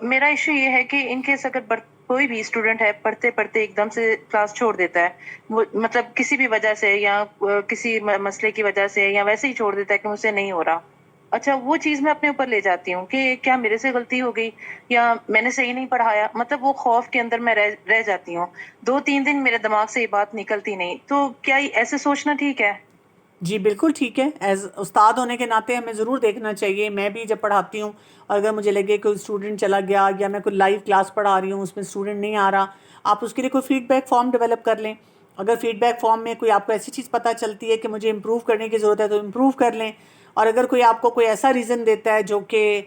میرا ایشو یہ ہے کہ ان کیس اگر کوئی بھی اسٹوڈنٹ ہے پڑھتے پڑھتے ایک دم سے کلاس چھوڑ دیتا ہے، مطلب کسی بھی وجہ سے یا کسی مسئلے کی وجہ سے، یا ویسے ہی چھوڑ دیتا ہے کہ مجھ سے نہیں ہو رہا. اچھا وہ چیز میں اپنے اوپر لے جاتی ہوں کہ کیا میرے سے غلطی ہو گئی یا میں نے صحیح نہیں پڑھایا، مطلب وہ خوف کے اندر میں رہ جاتی ہوں. 2-3 دن میرے دماغ سے یہ بات نکلتی نہیں. تو کیا ایسے سوچنا ٹھیک ہے؟ جی بالکل ٹھیک ہے. ایز استاد ہونے کے ناطے ہمیں ضرور دیکھنا چاہیے. میں بھی جب پڑھاتی ہوں اور اگر مجھے لگے کوئی اسٹوڈنٹ چلا گیا یا میں کوئی لائیو کلاس پڑھا رہی ہوں اس میں اسٹوڈنٹ نہیں آ رہا، آپ اس کے لیے کوئی فیڈ بیک فارم ڈیولپ کر لیں. اگر فیڈ بیک فارم میں کوئی آپ کو ایسی چیز پتہ چلتی ہے کہ مجھے امپروو کرنے کی ضرورت ہے تو امپروو کر لیں. اور اگر کوئی آپ کو کوئی ایسا ریزن دیتا ہے جو کہ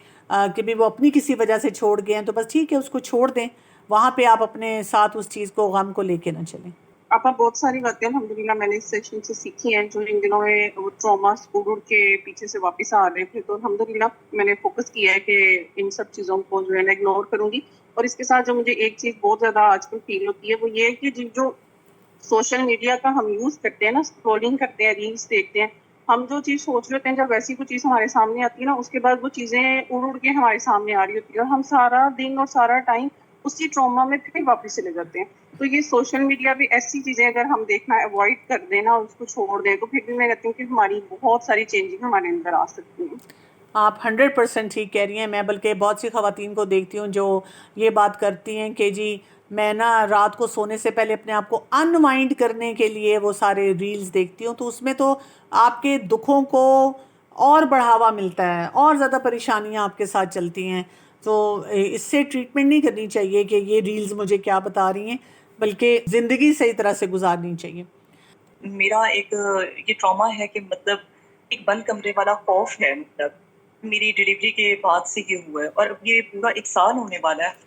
بھی وہ اپنی کسی وجہ سے چھوڑ گئے ہیں تو بس ٹھیک ہے اس کو چھوڑ دیں. وہاں پہ آپ اپنے ساتھ اس چیز کو، غم کو لے کے نہ چلیں. آپ بہت ساری باتیں الحمدللہ میں نے اس سیشن سے سیکھی ہیں جو ان دنوں میں وہ ٹراما اڑ کے پیچھے سے واپس آ رہے تھے. تو الحمدللہ میں نے فوکس کیا ہے کہ ان سب چیزوں کو جو ہے نا اگنور کروں گی. اور اس کے ساتھ جو مجھے ایک چیز بہت زیادہ آج کل فیل ہوتی ہے وہ یہ ہے کہ جو سوشل میڈیا کا ہم یوز کرتے ہیں نا، اسکرولنگ کرتے ہیں، ریلس دیکھتے ہیں، ہم جو چیز سوچ رہے ہوتے ہیں جب ویسی کوئی چیز ہمارے سامنے آتی ہے نا اس کے بعد وہ چیزیں اڑ کے ہمارے سامنے آ رہی ہوتی ہے اور ہم سارا دن اور سارا ٹائم اسی ٹراما میں پھر واپس چلے جاتے ہیں. تو یہ سوشل میڈیا بھی ایسی چیزیں اگر ہم دیکھنا اوائڈ کر دیں نا، اس کو چھوڑ دیں، تو پھر بھی میں کہتی ہوں کہ ہماری بہت ساری چینجنگ ہمارے اندر آ سکتی ہیں. آپ 100% ٹھیک کہہ رہی ہیں. میں بلکہ بہت سی خواتین کو دیکھتی ہوں جو یہ بات کرتی ہیں کہ جی میں نا رات کو سونے سے پہلے اپنے آپ کو انوائنڈ کرنے کے لیے وہ سارے ریلز دیکھتی ہوں. تو اس میں تو آپ کے دکھوں کو اور بڑھاوا ملتا ہے، اور زیادہ پریشانیاں آپ کے ساتھ چلتی ہیں. تو اس سے ٹریٹمنٹ نہیں کرنی چاہیے کہ یہ ریلز مجھے کیا بتا رہی ہیں، بلکہ زندگی صحیح طرح سے گزارنی چاہیے. میرا ایک یہ ٹراما ہے کہ مطلب ایک بند کمرے والا خوف ہے. مطلب میری ڈیلیوری کے بعد سے یہ ہوا ہے اور اب یہ پورا 1 سال ہونے والا ہے.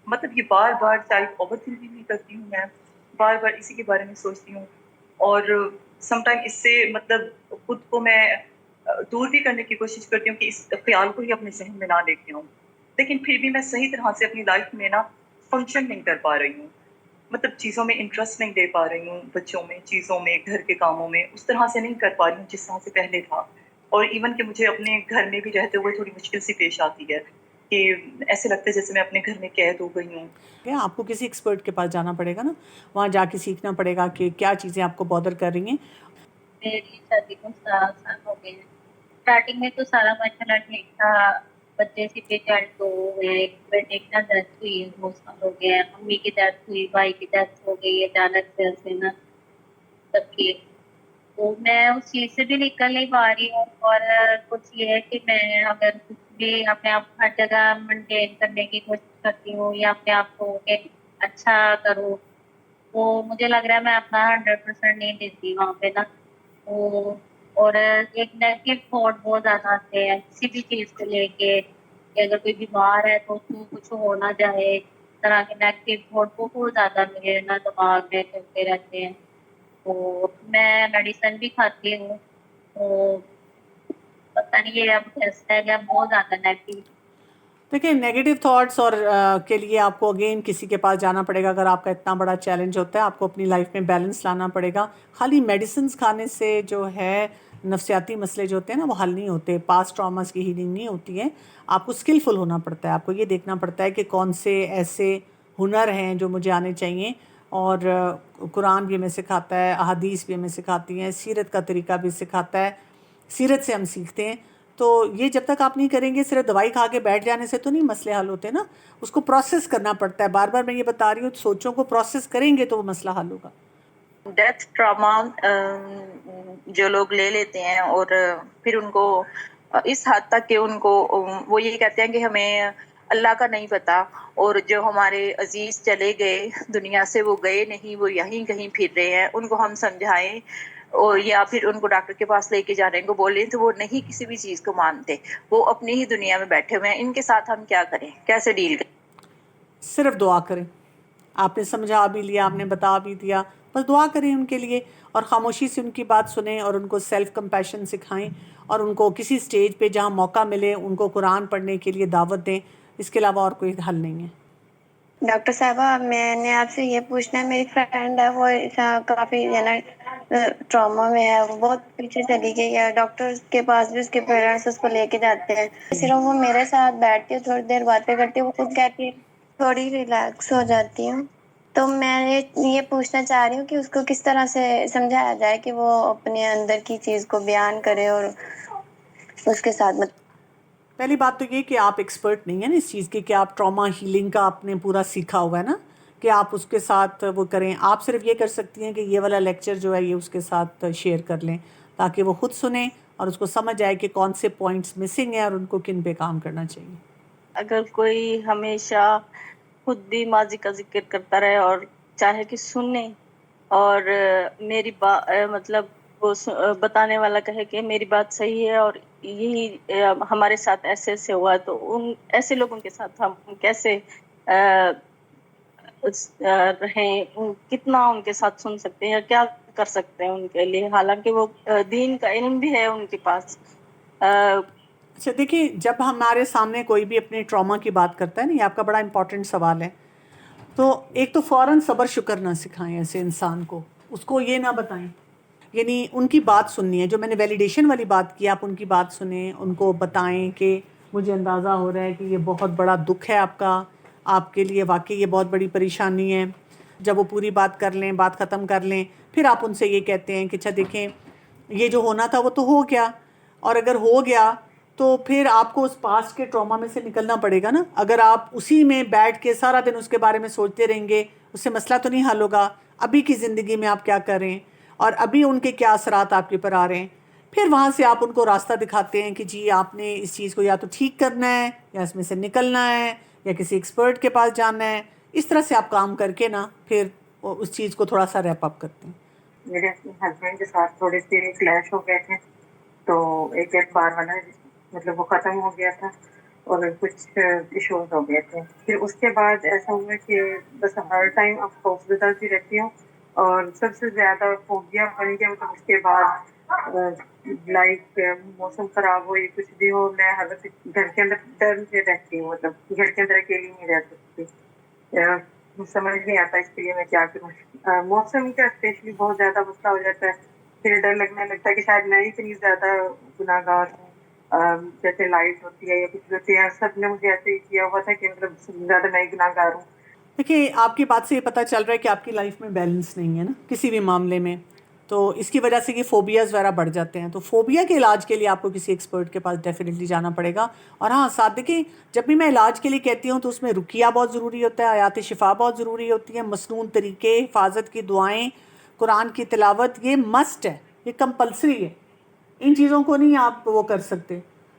مطلب یہ بار بار چائلڈ اوور تھنکنگ بھی کرتی ہوں، میں بار بار اسی کے بارے میں سوچتی ہوں اور سم ٹائم اس سے مطلب خود کو میں دور بھی کرنے کی کوشش کرتی ہوں کہ اس خیال کو ہی اپنے ذہن میں نہ لے کے آؤں. لیکن پھر بھی میں صحیح طرح سے اپنی لائف میں نا فنکشن نہیں کر پا رہی ہوں. مطلب چیزوں میں انٹرسٹ نہیں دے پا رہی ہوں، بچوں میں، چیزوں میں، گھر کے کاموں میں اس طرح سے نہیں کر پا رہی ہوں جس طرح سے پہلے تھا. اور ایون کہ مجھے اپنے گھر میں بھی رہتے ہوئے تھوڑی مشکل سی پیش آتی ہے کہ ایسے لگتا ہے جیسے میں اپنے گھر میں قید ہو گئی ہوں. آپ کو کسی ایکسپرٹ کے پاس جانا پڑے گا نا، وہاں جا کے سیکھنا پڑے گا کہ کیا چیزیں آپ کو بادر کر رہی ہیں. میری شادی کو 7 سال ہو گئے ہیں. اسٹارٹنگ میں تو سارا ماشاءاللہ ٹھیک تھا، بچے سے پیچھے تو ایک بیٹے کی ڈیتھ ہوئی ہے، 2 سال ہو گئے ہیں. امی کی ڈیتھ ہوئی، بھائی کی ڈیتھ ہو گئی ہے اچانک سے نا سب کی. تو میں اس چیز سے بھی نکل نہیں پا رہی ہوں. اور کچھ یہ ہے کہ میں اگر کچھ بھی اپنے آپ ہر جگہ مینٹین کرنے کی کوشش کرتی ہوں یا اپنے آپ کو اچھا کروں، وہ مجھے لگ رہا ہے میں اپنا 100% نہیں دیتی وہاں پہ نا. اور ایک نیگیٹو تھاٹ بہت زیادہ آتے ہیں کسی بھی چیز کو لے کے کہ اگر کوئی بیمار ہے تو اس کو کچھ ہونا چاہے، اس طرح کے نیگیٹو تھاٹ بہت زیادہ میرے نا دماغ میں چلتے رہتے ہیں. تو میں میڈیسن بھی کھاتی ہوں، تو پتہ نہیں یہ اب کیسا ہے کہ بہت زیادہ نیگیٹو. دیکھیں نیگیٹو تھاٹس اور کے لیے آپ کو اگین کسی کے پاس جانا پڑے گا. اگر آپ کا اتنا بڑا چیلنج ہوتا ہے آپ کو اپنی لائف میں بیلنس لانا پڑے گا. خالی میڈیسنز کھانے سے جو ہے نفسیاتی مسئلے جو ہوتے ہیں نا وہ حل نہیں ہوتے. پاسٹ ٹراماز کی ہیلنگ نہیں ہوتی ہے. آپ کو اسکلفل ہونا پڑتا ہے. آپ کو یہ دیکھنا پڑتا ہے کہ کون سے ایسے ہنر ہیں جو مجھے آنے چاہیے. اور قرآن بھی ہمیں سکھاتا ہے, احادیث بھی ہمیں سکھاتی ہیں, سیرت کا طریقہ بھی سکھاتا ہے. سیرت سے ہم سیکھتے ہیں. تو یہ جب تک آپ نہیں کریں گے صرف دوائی کھا کے بیٹھ جانے سے تو نہیں مسئلے حل ہوتے نا. اس کو پروسیس کرنا پڑتا ہے. بار بار میں یہ بتا رہی ہوں, سوچوں کو پروسیس کریں گے تو وہ مسئلہ حل ہوگا. ڈیتھ ٹراما جو لوگ لے لیتے ہیں اور پھر ان کو اس حد تک کہ ان کو وہ یہ کہتے ہیں کہ ہمیں اللہ کا نہیں پتا, اور جو ہمارے عزیز چلے گئے دنیا سے وہ گئے نہیں, وہ یہیں کہیں پھر رہے ہیں, ان کو ہم سمجھائیں اور یا پھر ان کو ڈاکٹر کے پاس لے کے جانے کو بولیں تو وہ نہیں کسی بھی چیز کو مانتے. وہ اپنی ہی دنیا میں بیٹھے ہوئے ہیں. ان کے ساتھ ہم کیا کریں, کیسے ڈیل کریں؟ صرف دعا کریں. آپ نے سمجھا بھی لیا, آپ نے بتا بھی دیا, بس دعا کریں ان کے لیے اور خاموشی سے ان کی بات سنیں اور ان کو سیلف کمپیشن سکھائیں اور ان کو کسی سٹیج پہ جہاں موقع ملے ان کو قرآن پڑھنے کے لیے دعوت دیں. اس کے علاوہ اور کوئی حل نہیں ہے. ڈاکٹر صاحبہ میں نے آپ سے یہ پوچھنا ہے, میری فرینڈ ہے وہ کافی ٹراما میں ہے, وہ بہت پیچھے چلی گئی ہے. ڈاکٹر کے پاس بھی اس کے پیرنٹس اس کو لے کے جاتے ہیں. صرف وہ میرے ساتھ بیٹھتی ہے, تھوڑی دیر باتیں کرتی ہے, وہ خود کہتی ہے تھوڑی ریلیکس ہو جاتی ہوں. تو میں یہ پوچھنا چاہ رہی ہوں کہ اس کو کس طرح سے سمجھایا جائے کہ وہ اپنے اندر کی چیز کو بیان کرے اور اس کے ساتھ پہلی بات تو یہ کہ آپ ایکسپرٹ نہیں ہیں نا اس چیز کی کہ آپ ٹراما ہیلنگ کا آپ نے پورا سیکھا ہوا ہے نا کہ آپ اس کے ساتھ وہ کریں. آپ صرف یہ کر سکتی ہیں کہ یہ والا لیکچر جو ہے یہ اس کے ساتھ شیئر کر لیں تاکہ وہ خود سنیں اور اس کو سمجھ آئے کہ کون سے پوائنٹس مسنگ ہیں اور ان کو کن پہ کام کرنا چاہیے. اگر کوئی ہمیشہ خود بھی ماضی کا ذکر کرتا رہے اور چاہے کہ سنیں اور میری مطلب وہ بتانے والا کہے کہ میری بات صحیح ہے اور یہی ہمارے ساتھ ایسے ایسے ہوا, تو ان ایسے لوگوں کے ساتھ ہم کیسے رہیں, کتنا ان کے ساتھ سن سکتے ہیں یا کیا کر سکتے ہیں ان کے لیے, حالانکہ وہ دین کا علم بھی ہے ان کے پاس. اچھا دیکھیں, جب ہمارے سامنے کوئی بھی اپنے ٹراما کی بات کرتا ہے نا, یہ آپ کا بڑا امپورٹنٹ سوال ہے, تو ایک تو فوراً صبر شکر نہ سکھائیں ایسے انسان کو, اس کو یہ نہ بتائیں. یعنی ان کی بات سننی ہے, جو میں نے ویلیڈیشن والی بات کی, آپ ان کی بات سنیں, ان کو بتائیں کہ مجھے اندازہ ہو رہا ہے کہ یہ بہت بڑا دکھ ہے آپ کا, آپ کے لیے واقعی یہ بہت بڑی پریشانی ہے. جب وہ پوری بات کر لیں, بات ختم کر لیں, پھر آپ ان سے یہ کہتے ہیں کہ اچھا دیکھیں یہ جو ہونا تھا وہ تو ہو گیا, اور اگر ہو گیا تو پھر آپ کو اس پاسٹ کے ٹراما میں سے نکلنا پڑے گا نا. اگر آپ اسی میں بیٹھ کے سارا دن اس کے بارے میں سوچتے رہیں گے, اس سے مسئلہ تو نہیں حل ہوگا. ابھی کی زندگی میں آپ کیا کریں اور ابھی ان کے کیا اثرات آپ کے پر آ رہے ہیں, پھر وہاں سے آپ ان کو راستہ دکھاتے ہیں کہ جی آپ نے اس چیز کو یا تو ٹھیک کرنا ہے یا اس میں سے نکلنا ہے یا کسی ایکسپرٹ کے پاس جانا ہے. اس طرح سے آپ کام کر کے نا پھر اس چیز کو تھوڑا سا ریپ اپ کرتے ہیں. میرے ہسبینڈ کے ساتھ تھوڑے سے کلیش ہو گئے تھے, تو ایک بار والا مطلب وہ ختم ہو گیا تھا اور کچھ ایشوز ہو گئے تھے. پھر اس کے بعد ایسا ہوا کہ بس ہر ٹائم اب خوفزدہ سی رہتی ہوں, اور سب سے زیادہ فوبیا بن گیا مطلب اس کے بعد لائک موسم خراب ہو یا کچھ بھی ہو, میں حالت گھر کے اندر ڈر سے رہتی ہوں, مطلب گھر کے اندر اکیلی نہیں رہ سکتی. سمجھ نہیں آتا اس کے لیے میں کیا کروں. موسم کا اسپیشلی بہت زیادہ مسئلہ ہو جاتا ہے, پھر ڈر لگنے لگتا ہے کہ شاید میں اتنی زیادہ گناہ گار ہوں. جیسے لائٹ ہوتی ہے یا کچھ ہوتی ہے, سب نے مجھے ایسے ہی کیا ہوا تھا کہ مطلب زیادہ میں گناہ گار ہوں. دیکھیں آپ کی بات سے یہ پتہ چل رہا ہے کہ آپ کی لائف میں بیلنس نہیں ہے نا کسی بھی معاملے میں, تو اس کی وجہ سے یہ فوبیاز وغیرہ بڑھ جاتے ہیں. تو فوبیا کے علاج کے لیے آپ کو کسی ایکسپرٹ کے پاس ڈیفینیٹلی جانا پڑے گا. اور ہاں ساتھ دیکھیں, جب بھی میں علاج کے لیے کہتی ہوں تو اس میں رقیہ بہت ضروری ہوتا ہے, آیات شفا بہت ضروری ہوتی ہے, مسنون طریقے, حفاظت کی دعائیں, قرآن کی تلاوت, یہ مسٹ ہے, یہ کمپلسری ہے. ان چیزوں کو نہیں آپ وہ کر سکتے,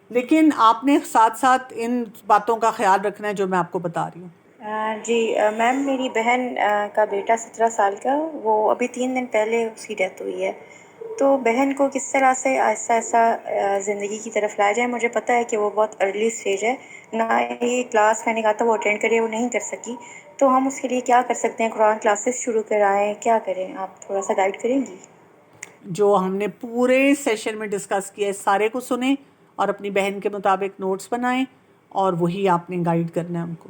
لیکن آپ نے ساتھ ساتھ ان باتوں کا خیال رکھنا ہے جو میں آپ کو بتا رہی ہوں. جی میم, میری بہن کا بیٹا 17 سال کا, وہ ابھی 3 دن پہلے اس کی ڈیتھ ہوئی ہے. تو بہن کو کس طرح سے آہستہ آہستہ زندگی کی طرف لایا جائے؟ مجھے پتہ ہے کہ وہ بہت ارلی اسٹیج ہے, نہ یہ کلاس میں نے کہا تھا وہ اٹینڈ کرے, وہ نہیں کر سکی. تو ہم اس کے لیے کیا کر سکتے ہیں؟ قرآن کلاسز شروع کرائیں, کیا کریں؟ آپ تھوڑا سا گائیڈ کریں گی؟ جو ہم نے پورے سیشن میں ڈسکس کیا ہے سارے کو سنیں اور اپنی بہن کے مطابق نوٹس بنائیں اور وہی آپ نے گائیڈ کرنا ہے ان کو.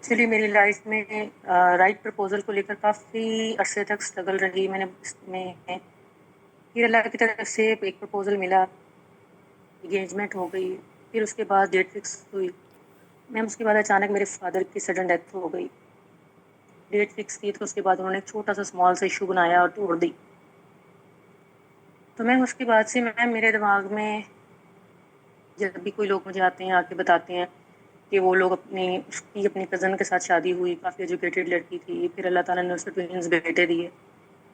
ایکچولی میری لائف میں رائٹ پرپوزل کو لے کر کافی عرصے تک اسٹرگل رہی. میں نے اس میں پھر اللہ کی طرف سے ایک پرپوزل ملا, انگیجمنٹ ہو گئی, پھر اس کے بعد ڈیٹ فکس ہوئی. میم اس کے بعد اچانک میرے فادر کی سڈن ڈیتھ ہو گئی. ڈیٹ فکس کی تو اس کے بعد انہوں نے ایک چھوٹا سا اسمال سا ایشو بنایا اور توڑ دی. تو میم اس کے بعد سے میم میرے دماغ میں جب بھی کوئی لوگ مجھے آتے ہیں آ کے بتاتے ہیں کہ وہ لوگ اس کی اپنی کزن کے ساتھ شادی ہوئی, کافی ایجوکیٹڈ لڑکی تھی, پھر اللہ تعالیٰ نے اس کو ٹوینس بیٹے دیے.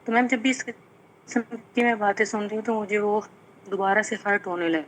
تو میم جب بھی اس قسم کی میں باتیں سنتی ہوں تو مجھے وہ دوبارہ سے ہرٹ ہونے لگے.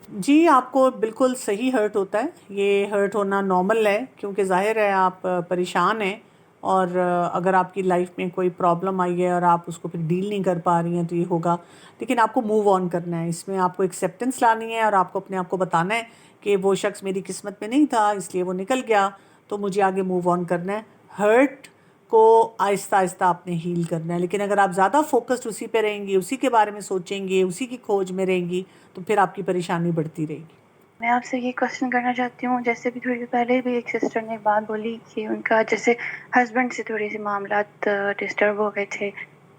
جی آپ کو بالکل صحیح ہرٹ ہوتا ہے, یہ ہرٹ ہونا نارمل ہے کیونکہ ظاہر ہے آپ پریشان ہیں, اور اگر آپ کی لائف میں کوئی پرابلم آئی ہے اور آپ اس کو پھر ڈیل نہیں کر پا رہی ہیں تو یہ ہوگا. لیکن آپ کو موو آن کرنا ہے, اس میں آپ کو ایکسیپٹنس لانی ہے اور آپ کو اپنے آپ کو بتانا ہے کہ وہ شخص میری قسمت میں نہیں تھا اس لیے وہ نکل گیا, تو مجھے آگے موو آن کرنا ہے. ہرٹ کو آہستہ آہستہ آپ نے ہیل کرنا ہے. لیکن اگر آپ زیادہ فوکسڈ اسی پہ رہیں گی, اسی کے بارے میں سوچیں گے, اسی کی کھوج میں رہیں گی, تو پھر آپ کی پریشانی بڑھتی رہے گی. میں آپ سے یہ کوشچن کرنا چاہتی ہوں, جیسے بھی تھوڑی دیر پہلے بھی ایک سسٹر نے بات بولی کہ ان کا جیسے ہسبینڈ سے تھوڑی سی معاملات ڈسٹرب ہو گئے تھے,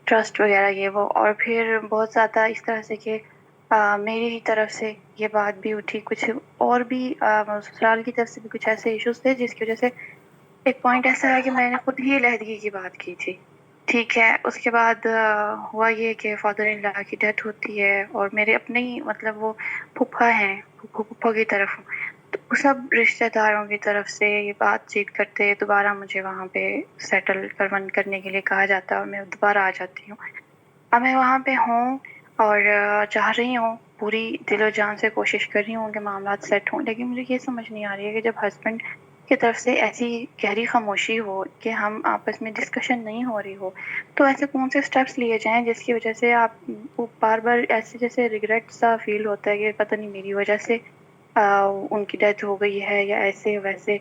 ٹرسٹ وغیرہ یہ وہ, اور پھر بہت زیادہ اس طرح سے کہ میری ہی طرف سے یہ بات بھی اٹھی, کچھ اور بھی سسرال کی طرف سے بھی کچھ ایسے ایشوز تھے جس کی وجہ سے ایک پوائنٹ ایسا ہے کہ میں نے خود ہی علیحدگی کی بات کی تھی. ٹھیک ہے, اس کے بعد ہوا یہ کہ فادر ان لا کی ڈیتھ ہوتی ہے, اور میرے اپنے ہی مطلب وہ پھپھا ہیں, پھپھا کی طرف, تو سب رشتہ داروں کی طرف سے یہ بات چیت کرتے دوبارہ مجھے وہاں پہ سیٹل کرنے کے لیے کہا جاتا ہے, اور میں دوبارہ آ جاتی ہوں. اب میں وہاں پہ ہوں اور چاہ رہی ہوں, پوری دل و جان سے کوشش کر رہی ہوں کہ معاملات سیٹ ہوں, لیکن مجھے یہ سمجھ نہیں آ رہی ہے کہ جب ہسبینڈ کی طرف سے ایسی گہری خاموشی ہو کہ ہم آپس میں ڈسکشن نہیں ہو رہی ہو, تو ایسے کون سے اسٹیپس لیے جائیں جس کی وجہ سے آپ کو بار بار ایسے جیسے ریگریٹ سا فیل ہوتا ہے کہ پتہ نہیں میری وجہ سے ان کی ڈیتھ ہو گئی ہے یا ایسے ویسے,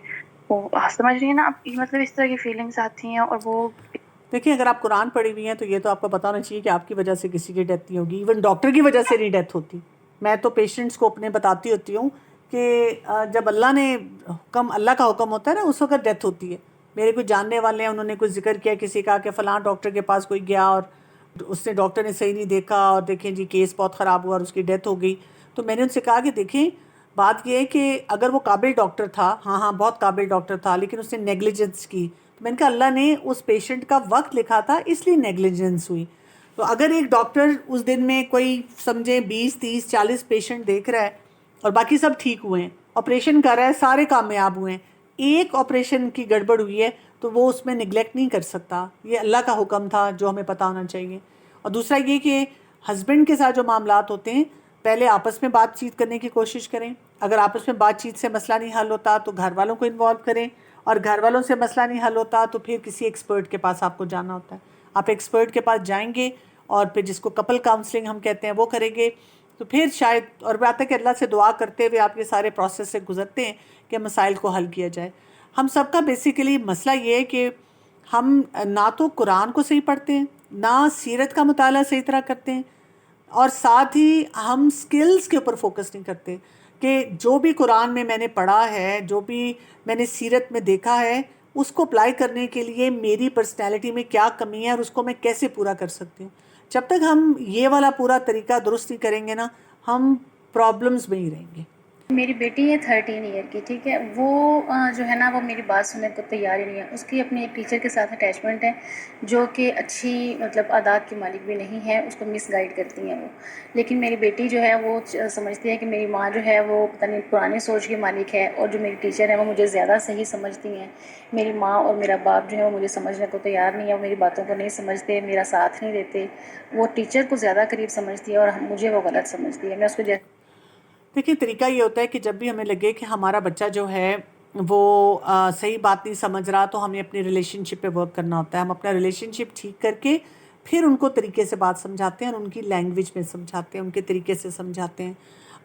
وہ سمجھ رہی ہیں نا آپ, مطلب اس طرح کی فیلنگس آتی ہیں. اور وہ دیکھیں اگر آپ قرآن پڑھی ہوئی ہیں تو یہ تو آپ کو پتہ ہونا چاہیے کہ آپ کی وجہ سے کسی کی ڈیتھ نہیں ہوگی. ایون ڈاکٹر کی وجہ سے نہیں ڈیتھ ہوتی. میں تو پیشنٹس کو اپنے بتاتی ہوتی ہوں کہ جب اللہ نے اللہ کا حکم ہوتا ہے نا, اس وقت ڈیتھ ہوتی ہے. میرے کوئی جاننے والے ہیں, انہوں نے کوئی ذکر کیا کسی کا کہ فلاں ڈاکٹر کے پاس کوئی گیا اور اس نے ڈاکٹر نے صحیح نہیں دیکھا, اور دیکھیں جی کیس بہت خراب ہوا اور اس کی ڈیتھ ہو گئی. تو میں نے ان سے کہا کہ دیکھیں بات یہ ہے کہ اگر وہ قابل ڈاکٹر تھا, ہاں بہت قابل ڈاکٹر تھا, لیکن اس نے نیگلیجنس کی, تو میں نے کہا اللہ نے اس پیشنٹ کا وقت لکھا تھا اس لیے نیگلیجنس ہوئی. تو اگر ایک ڈاکٹر اس دن میں کوئی سمجھیں 20 30 40 پیشنٹ دیکھ رہا ہے اور باقی سب ٹھیک ہوئے ہیں, آپریشن کر رہا ہے, سارے کامیاب ہوئے ہیں, ایک آپریشن کی گڑبڑ ہوئی ہے, تو وہ اس میں نگلیکٹ نہیں کر سکتا. یہ اللہ کا حکم تھا جو ہمیں پتہ ہونا چاہیے. اور دوسرا یہ کہ ہسبینڈ کے ساتھ جو معاملات ہوتے ہیں پہلے آپس میں بات چیت کرنے کی کوشش کریں. اگر آپس میں بات چیت سے مسئلہ نہیں حل ہوتا تو گھر والوں کو انوالو کریں, اور گھر والوں سے مسئلہ نہیں حل ہوتا تو پھر کسی ایکسپرٹ کے پاس آپ کو جانا ہوتا ہے. آپ ایکسپرٹ کے پاس جائیں گے اور پھر جس کو کپل کاؤنسلنگ ہم کہتے ہیں وہ کریں گے, تو پھر شاید, اور بات ہے کہ اللہ سے دعا کرتے ہوئے آپ یہ سارے پروسیس سے گزرتے ہیں کہ مسائل کو حل کیا جائے. ہم سب کا بیسیکلی مسئلہ یہ ہے کہ ہم نہ تو قرآن کو صحیح پڑھتے ہیں, نہ سیرت کا مطالعہ صحیح طرح کرتے ہیں, اور ساتھ ہی ہم سکلز کے اوپر فوکس نہیں کرتے کہ جو بھی قرآن میں نے پڑھا ہے, جو بھی میں نے سیرت میں دیکھا ہے, اس کو اپلائی کرنے کے لیے میری پرسنالٹی میں کیا کمی ہے اور اس کو میں کیسے پورا کر سکتی ہوں. جب تک ہم یہ والا پورا طریقہ درست نہیں کریں گے نا, ہم پرابلمز میں ہی رہیں گے. میری بیٹی ہے 13 ایئر کی, ٹھیک ہے, وہ جو ہے نا وہ میری بات سننے کو تیار ہی نہیں ہے. اس کی اپنی ایک ٹیچر کے ساتھ اٹیچمنٹ ہے جو کہ اچھی مطلب عادات کی مالک بھی نہیں ہے, اس کو مس گائیڈ کرتی ہیں وہ. لیکن میری بیٹی جو ہے وہ سمجھتی ہے کہ میری ماں جو ہے وہ پتہ نہیں پرانی سوچ کی مالک ہے, اور جو میری ٹیچر ہے وہ مجھے زیادہ صحیح سمجھتی ہیں. میری ماں اور میرا باپ جو ہے وہ مجھے سمجھنے کو تیار نہیں ہے, وہ میری باتوں کو نہیں سمجھتے, میرا ساتھ نہیں دیتے. وہ ٹیچر کو زیادہ قریب سمجھتی ہے اور مجھے وہ غلط سمجھتی ہے. میں اس کو دیکھیے طریقہ یہ ہوتا ہے کہ جب بھی ہمیں لگے کہ ہمارا بچہ جو ہے وہ صحیح بات نہیں سمجھ رہا, تو ہمیں اپنی ریلیشن شپ پہ ورک کرنا ہوتا ہے. ہم اپنا ریلیشن شپ ٹھیک کر کے پھر ان کو طریقے سے بات سمجھاتے ہیں اور ان کی لینگویج میں سمجھاتے ہیں, ان کے طریقے سے سمجھاتے ہیں.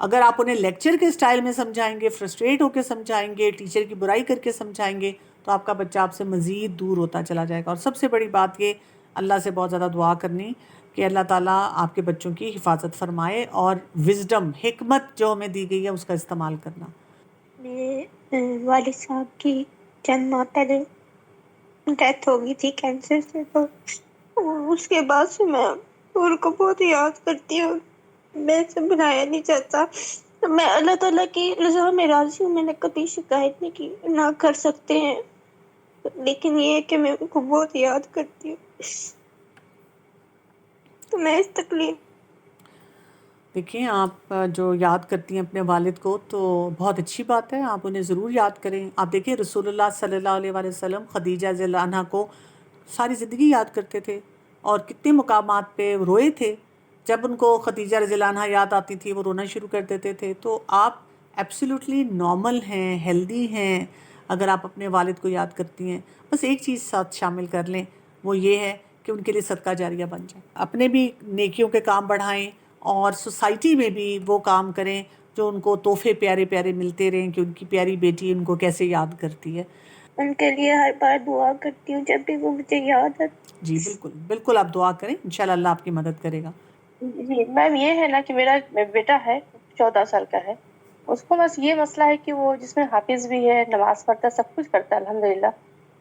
اگر آپ انہیں لیکچر کے سٹائل میں سمجھائیں گے, فرسٹریٹ ہو کے سمجھائیں گے, ٹیچر کی برائی کر کے سمجھائیں گے, تو آپ کا بچہ آپ سے مزید دور ہوتا چلا جائے گا. اور سب سے بڑی بات یہ اللہ سے بہت زیادہ دعا کرنی کہ اللہ تعالیٰ آپ کے بچوں کی حفاظت فرمائے, اور وزڈم حکمت جو ہمیں دی گئی ہے اس کا استعمال کرنا. میں والد صاحب کی چند ماہ پہلے ڈیتھ ہو گئی تھی کینسر سے، تو اس کے بعد سے میں ان کو بہت یاد کرتی ہوں. میں اسے بلایا نہیں چاہتا. میں اللہ تعالیٰ کی رضا میں راضی ہوں، میں نے کبھی شکایت نہیں کی. نہ کر سکتے ہیں، لیکن یہ ہے کہ میں ان کو بہت یاد کرتی ہوں. تو میں اس تکلیف دیکھیں آپ جو یاد کرتی ہیں اپنے والد کو تو بہت اچھی بات ہے، آپ انہیں ضرور یاد کریں. آپ دیکھیں رسول اللہ صلی اللہ علیہ وآلہ وسلم خدیجہ رضی اللہ عنہا کو ساری زندگی یاد کرتے تھے، اور کتنے مقامات پہ روئے تھے. جب ان کو خدیجہ رضی اللہ عنہا یاد آتی تھی وہ رونا شروع کر دیتے تھے. تو آپ ایبسلیوٹلی نارمل ہیں، ہیلدی ہیں اگر آپ اپنے والد کو یاد کرتی ہیں. بس ایک چیز ساتھ شامل کر لیں، وہ یہ ہے کہ ان کے لیے صدقہ جاریہ بن جائیں. اپنے بھی نیکیوں کے کام بڑھائیں اور سوسائٹی میں بھی وہ کام کریں جو ان کو تحفے پیارے پیارے ملتے رہیں کہ ان کی پیاری بیٹی ان کو کیسے یاد کرتی ہے. ان کے لیے ہر بار دعا کرتی ہوں جب بھی وہ مجھے یاد آتی. جی بالکل بالکل، آپ دعا کریں، انشاءاللہ اللہ آپ کی مدد کرے گا. جی میم، یہ ہے نا کہ میرا بیٹا ہے 14 سال کا ہے. اس کو بس یہ مسئلہ ہے کہ وہ جس میں حافظ بھی ہے، نماز پڑھتا ہے، سب کچھ کرتا ہے الحمدللہ.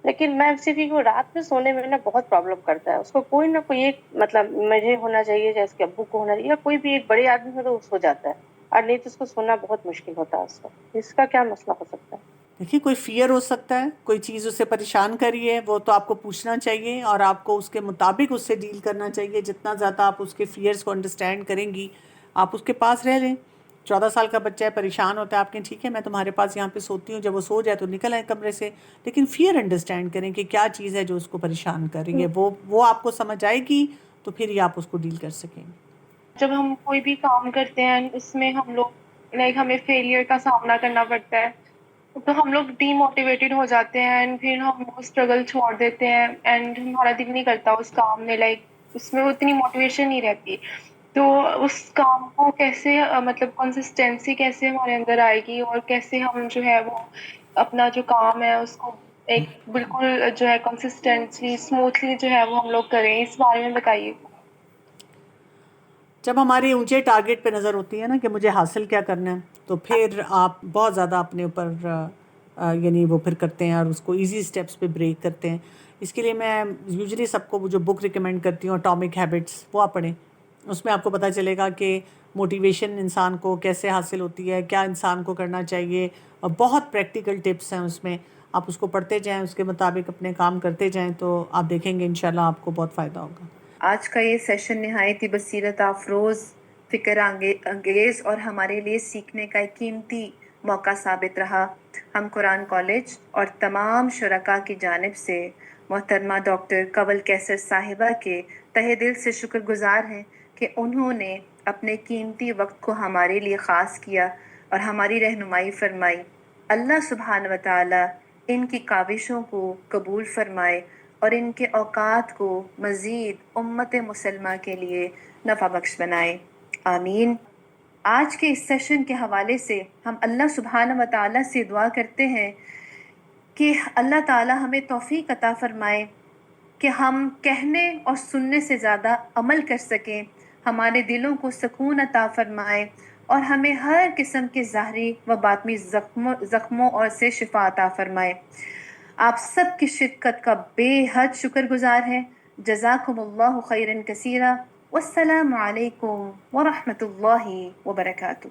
لیکن میں صرف وہ رات میں سونے میں نا بہت پرابلم کرتا ہے. اس کو کوئی نہ کوئی ایک مطلب مجھے ہونا چاہیے، جیسے کہ ابو کو ہونا چاہیے، یا کوئی بھی ایک بڑے آدمی ہو تو وہ سو جاتا ہے، اور نہیں تو اس کو سونا بہت مشکل ہوتا ہے. اس کو اس کا کیا مسئلہ ہو سکتا ہے؟ دیکھیے کوئی فیئر ہو سکتا ہے، کوئی چیز اسے پریشان کری ہے، وہ تو آپ کو پوچھنا چاہیے اور آپ کو اس کے مطابق اس سے ڈیل کرنا چاہیے. جتنا زیادہ آپ اس کے فیئرز کو انڈرسٹینڈ کریں گی، آپ اس کے پاس رہ لیں. 14 سال کا بچہ ہے، پریشان ہوتا ہے، آپ کہیں ٹھیک ہے میں تمہارے پاس یہاں پہ سوتی ہوں، جب وہ سو جائے تو نکل آئے کمرے سے. لیکن فیئر انڈرسٹینڈ کریں کہ کیا چیز ہے جو اس کو پریشان کر رہی ہے، وہ آپ کو سمجھ آئے گی تو پھر ہی آپ اس کو ڈیل کر سکیں گے. جب ہم کوئی بھی کام کرتے ہیں اس میں ہم لوگ ہمیں فیلئر کا سامنا کرنا پڑتا ہے، تو ہم لوگ ڈی موٹیویٹڈ ہو جاتے ہیں، اینڈ پھر ہم وہ اسٹرگل چھوڑ دیتے ہیں، اینڈ ہمارا دل نہیں کرتا اس کام میں، اس میں وہ اتنی موٹیویشن نہیں رہتی. تو اس کام کو کیسے مطلب کنسسٹینسی کیسے ہمارے اندر آئے گی، اور کیسے ہم جو ہے وہ اپنا جو کام ہے اس کو ایک بالکل جو ہے کنسسٹینٹلی اسموتھلی جو ہے وہ ہم لوگ کریں، اس بارے میں بتائیے. جب ہماری اونچے ٹارگٹ پہ نظر ہوتی ہے نا کہ مجھے حاصل کیا کرنا ہے، تو پھر آپ بہت زیادہ اپنے اوپر یعنی وہ پھر کرتے ہیں اور اس کو ایزی سٹیپس پہ بریک کرتے ہیں. اس کے لیے میں یوزلی سب کو جو بک ریکمینڈ کرتی ہوں اٹامک ہیبٹس، وہ آپ پڑھیں. اس میں آپ کو پتہ چلے گا کہ موٹیویشن انسان کو کیسے حاصل ہوتی ہے، کیا انسان کو کرنا چاہیے، اور بہت پریکٹیکل ٹپس ہیں اس میں. آپ اس کو پڑھتے جائیں، اس کے مطابق اپنے کام کرتے جائیں تو آپ دیکھیں گے انشاءاللہ آپ کو بہت فائدہ ہوگا. آج کا یہ سیشن نہایت ہی بصیرت افروز، فکر انگیز اور ہمارے لیے سیکھنے کا ایک قیمتی موقع ثابت رہا. ہم قرآن کالج اور تمام شرکاء کی جانب سے محترمہ ڈاکٹر کنول کیسر صاحبہ کے تہہ دل سے شکر گزار ہیں کہ انہوں نے اپنے قیمتی وقت کو ہمارے لیے خاص کیا اور ہماری رہنمائی فرمائی. اللہ سبحانہ و تعالی ان کی کاوشوں کو قبول فرمائے اور ان کے اوقات کو مزید امت مسلمہ کے لیے نفع بخش بنائے. آمین. آج کے اس سیشن کے حوالے سے ہم اللہ سبحانہ و تعالیٰ سے دعا کرتے ہیں کہ اللہ تعالیٰ ہمیں توفیق عطا فرمائے کہ ہم کہنے اور سننے سے زیادہ عمل کر سکیں، ہمارے دلوں کو سکون عطا فرمائے اور ہمیں ہر قسم کے ظاہری و باطنی زخموں اور سے شفا عطا فرمائے. آپ سب کی شرکت کا بے حد شکر گزار ہیں. جزاکم اللہ خیرا کثیرا. والسلام علیکم ورحمۃ اللہ وبرکاتہ.